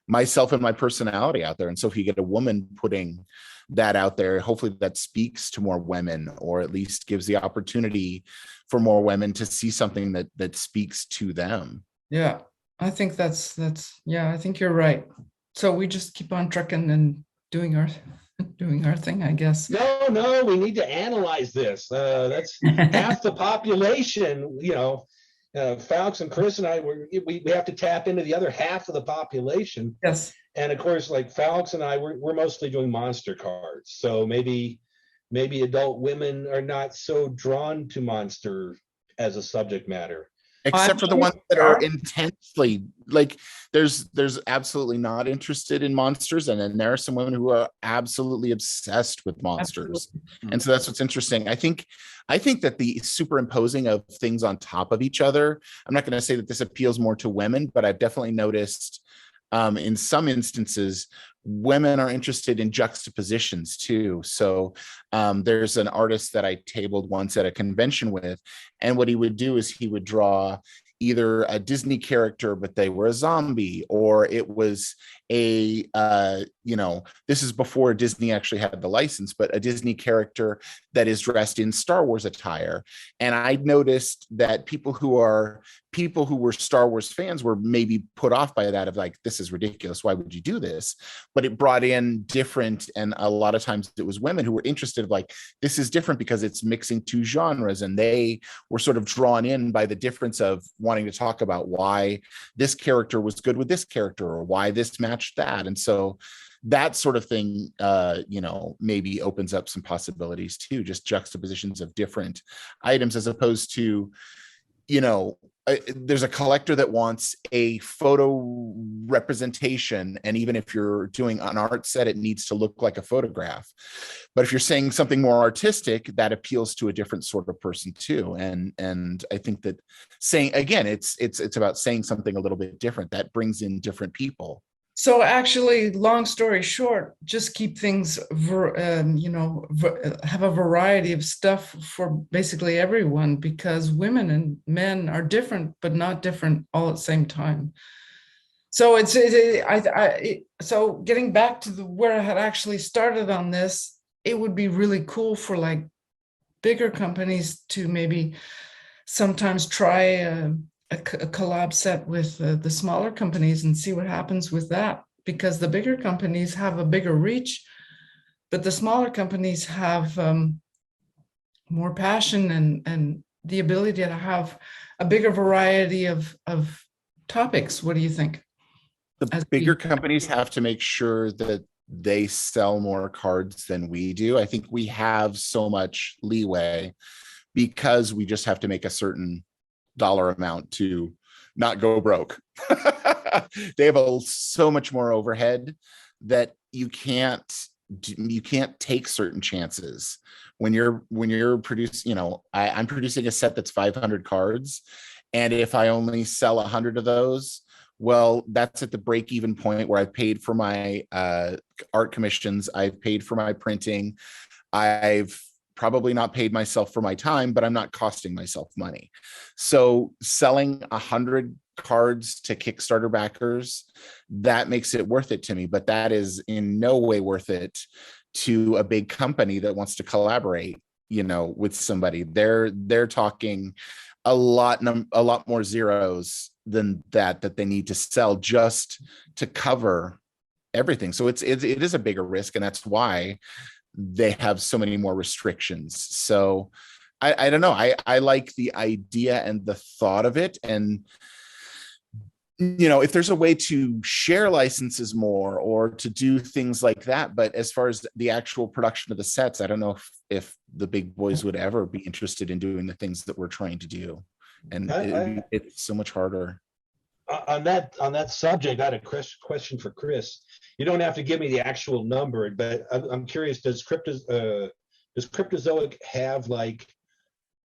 myself and my personality out there. And so if you get a woman putting that out there, hopefully that speaks to more women, or at least gives the opportunity for more women to see something that speaks to them. Yeah, I think that's yeah, I think you're right. So we just keep on trucking and doing our thing, I guess. No, we need to analyze this. That's half the population, Fowlks and Chris and I, we have to tap into the other half of the population. Yes. And of course, like Fowlks and I, we're mostly doing monster cards. So maybe adult women are not so drawn to monster as a subject matter. Except for the ones that are intensely, like there's absolutely not interested in monsters, and then there are some women who are absolutely obsessed with monsters. Absolutely. And so that's what's interesting. I think that the superimposing of things on top of each other, I'm not going to say that this appeals more to women, but I've definitely noticed in some instances women are interested in juxtapositions too. So there's an artist that I tabled once at a convention with, and what he would do is he would draw either a Disney character, but they were a zombie, or it was a, this is before Disney actually had the license, but a Disney character that is dressed in Star Wars attire. And I noticed that people who were Star Wars fans were maybe put off by that, of like, this is ridiculous. Why would you do this? But it brought in different, and a lot of times it was women who were interested, like, this is different because it's mixing two genres. And they were sort of drawn in by the difference of wanting to talk about why this character was good with this character, or why this matched that. And so that sort of thing, maybe opens up some possibilities too, just juxtapositions of different items, as opposed to, there's a collector that wants a photo representation. And even if you're doing an art set, it needs to look like a photograph. But if you're saying something more artistic, that appeals to a different sort of person too. And I think that saying, again, it's about saying something a little bit different that brings in different people. So actually, long story short, just keep things, have a variety of stuff for basically everyone, because women and men are different, but not different all at the same time. So so getting back to where I had actually started on this, it would be really cool for like bigger companies to maybe sometimes try a collab set with the smaller companies and see what happens with that, because the bigger companies have a bigger reach, but the smaller companies have more passion and the ability to have a bigger variety of topics. What do you think? The bigger companies have to make sure that they sell more cards than we do. I think we have so much leeway because we just have to make a certain dollar amount to not go broke. They have so much more overhead that you can't take certain chances when you're producing. I'm producing a set that's 500 cards, and if I only sell 100 of those, well, that's at the break-even point where I've paid for my art commissions, I've paid for my printing, I've probably not paid myself for my time, but I'm not costing myself money. So selling 100 cards to Kickstarter backers, that makes it worth it to me, but that is in no way worth it to a big company that wants to collaborate, with somebody. They're talking a lot more zeros than that they need to sell just to cover everything. So it is a bigger risk, and that's why they have so many more restrictions. So I don't know. I like the idea and the thought of it. And, if there's a way to share licenses more or to do things like that, but as far as the actual production of the sets, I don't know if the big boys would ever be interested in doing the things that we're trying to do. And it's so much harder. On that subject, I had a question for Chris. You don't have to give me the actual number, but I'm curious, does Cryptozoic have like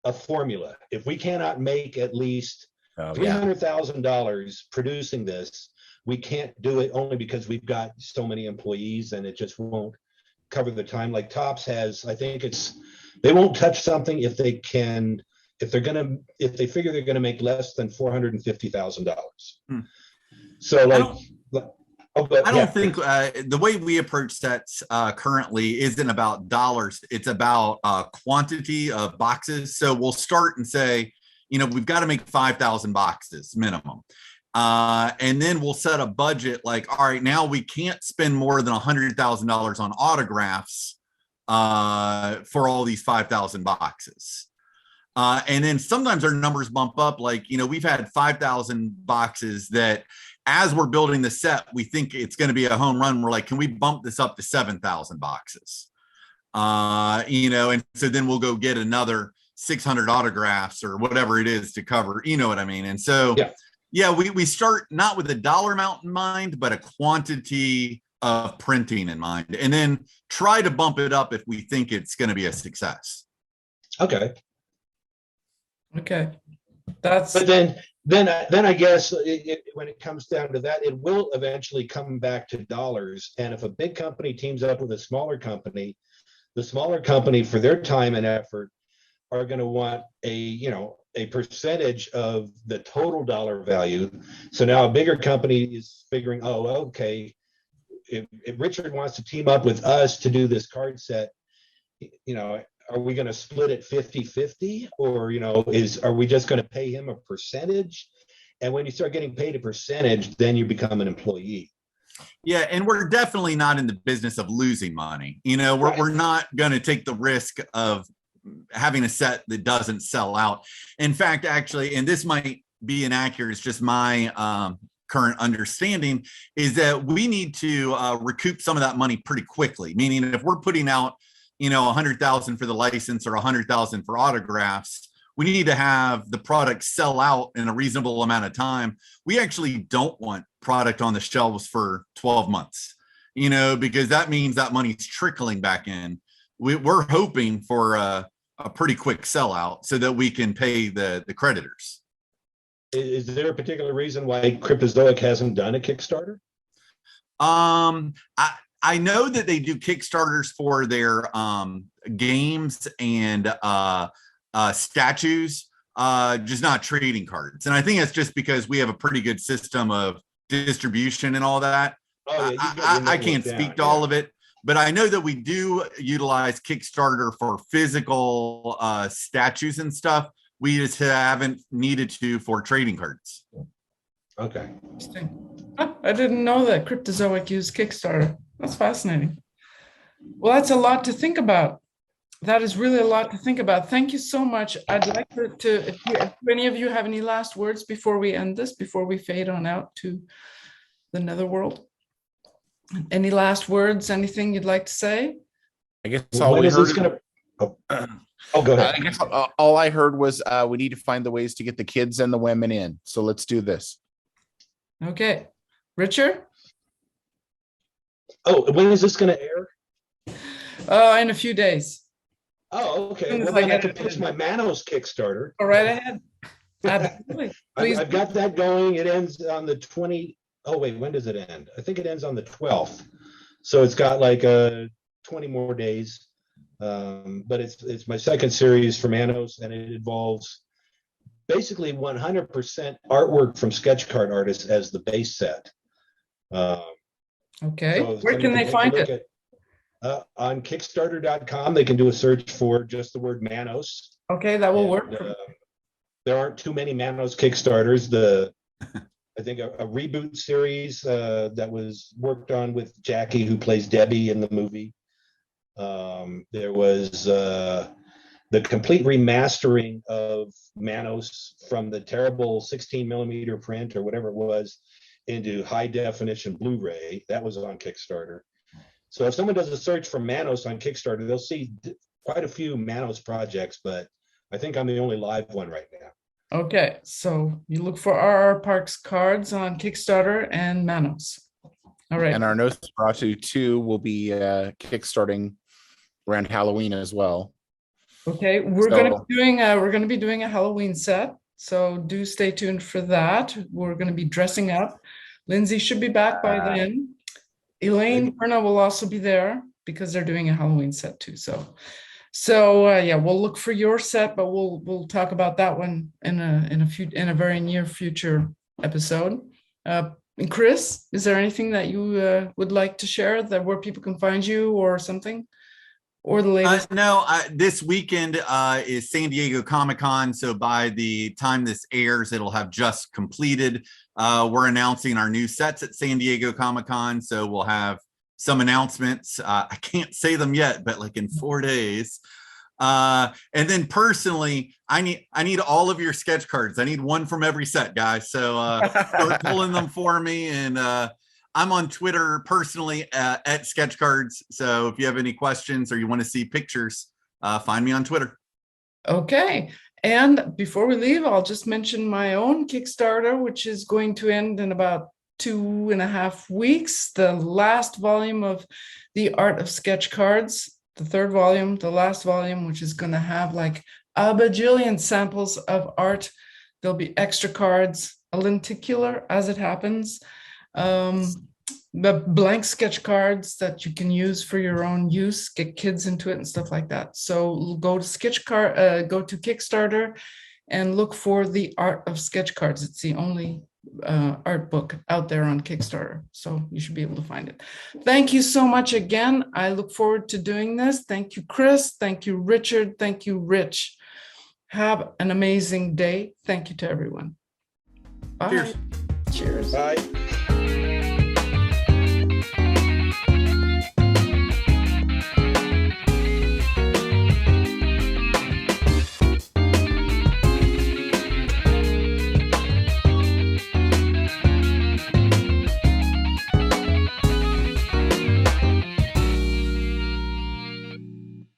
a formula? If we cannot make at least $300,000 producing this, we can't do it, only because we've got so many employees and it just won't cover the time. Like Topps has, I think they won't touch something if they figure they're gonna make less than $450,000. So Oh, but I yeah. don't think the way we approach sets currently isn't about dollars. It's about quantity of boxes. So we'll start and say, we've got to make 5,000 boxes minimum. And then we'll set a budget like, all right, now we can't spend more than $100,000 on autographs for all these 5,000 boxes. And then sometimes our numbers bump up. Like, we've had 5,000 boxes that as we're building the set, we think it's going to be a home run. We're like, can we bump this up to 7,000 boxes? And so then we'll go get another 600 autographs or whatever it is to cover, you know what I mean? And so, yeah, we start not with a dollar amount in mind, but a quantity of printing in mind, and then try to bump it up if we think it's going to be a success. Okay. That's. But then I guess when it comes down to that, it will eventually come back to dollars. And if a big company teams up with a smaller company, the smaller company, for their time and effort, are going to want a percentage of the total dollar value. So now a bigger company is figuring, oh, okay, if Richard wants to team up with us to do this card set, are we going to split it 50-50, or are we just going to pay him a percentage? And when you start getting paid a percentage, then you become an employee. Yeah, and we're definitely not in the business of losing money. We're not going to take the risk of having a set that doesn't sell out. In fact, actually, and this might be inaccurate, it's just my current understanding, is that we need to recoup some of that money pretty quickly. Meaning, if we're putting out, 100,000 for the license or 100,000 for autographs, we need to have the product sell out in a reasonable amount of time. We actually don't want product on the shelves for 12 months, because that means that money's trickling back in. We're hoping for a pretty quick sellout so that we can pay the creditors. Is there a particular reason why Cryptozoic hasn't done a Kickstarter? I know that they do Kickstarters for their games and statues, just not trading cards. And I think it's just because we have a pretty good system of distribution and all that. Oh, yeah, I can't speak to all of it, but I know that we do utilize Kickstarter for physical statues and stuff. We just haven't needed to for trading cards. Okay. Interesting. I didn't know that Cryptozoic used Kickstarter. That's fascinating. Well, that's a lot to think about. That is really a lot to think about. Thank you so much. I'd like if any of you have any last words before we end this, before we fade on out to the netherworld. Any last words, anything you'd like to say? I guess all we heard. Go ahead. I guess all I heard was we need to find the ways to get the kids and the women in. So let's do this. Okay. Richard? Oh, when is this going to air? In a few days. Oh, okay. Well, then I can pitch my Manos Kickstarter. Go right ahead. Absolutely. I've got that going. It ends on the 20. Oh, wait, when does it end? I think it ends on the 12th. So it's got like 20 more days. But it's my second series for Manos, and it involves basically 100% artwork from sketch card artists as the base set. Okay. So where can they find it? On Kickstarter.com, they can do a search for just the word Manos. Okay, that will work. There aren't too many Manos Kickstarters. I think a reboot series that was worked on with Jackie, who plays Debbie in the movie. There was the complete remastering of Manos from the terrible 16 millimeter print or whatever it was into high definition Blu-ray. That was on Kickstarter. So if someone does a search for Manos on Kickstarter, they'll see quite a few Manos projects, but I think I'm the only live one right now. Okay, so you look for RRParks cards on Kickstarter and Manos. All right. And our Nosferatu 2 will be kickstarting around Halloween as well. Okay, we're going to be doing a Halloween set, so do stay tuned for that. We're going to be dressing up. Lindsey should be back by then. Elaine Perna will also be there because they're doing a Halloween set too. So yeah, we'll look for your set, but we'll talk about that one in a very near future episode. And Chris, is there anything that you would like to share, that where people can find you or something, or the latest? No, this weekend is San Diego Comic-Con. So by the time this airs, it'll have just completed. We're announcing our new sets at San Diego Comic-Con. So we'll have some announcements. I can't say them yet, but like in 4 days. And then personally, I need all of your sketch cards. I need one from every set, guys. So start pulling them for me. And I'm on Twitter personally at Sketch Cards. So if you have any questions or you want to see pictures, find me on Twitter. Okay. And before we leave, I'll just mention my own Kickstarter, which is going to end in about 2.5 weeks. The last volume of The Art of Sketch Cards, the third volume, the last volume, which is going to have like a bajillion samples of art. There'll be extra cards, a lenticular as it happens, the blank sketch cards that you can use for your own use, get kids into it and stuff like that. So go to Kickstarter and look for The Art of Sketch Cards. It's the only art book out there on Kickstarter, so you should be able to find it. Thank you so much again. I look forward to doing this. Thank you, Chris. Thank you, Richard. Thank you, Rich. Have an amazing day. Thank you to everyone. Bye. Cheers. Cheers. Bye.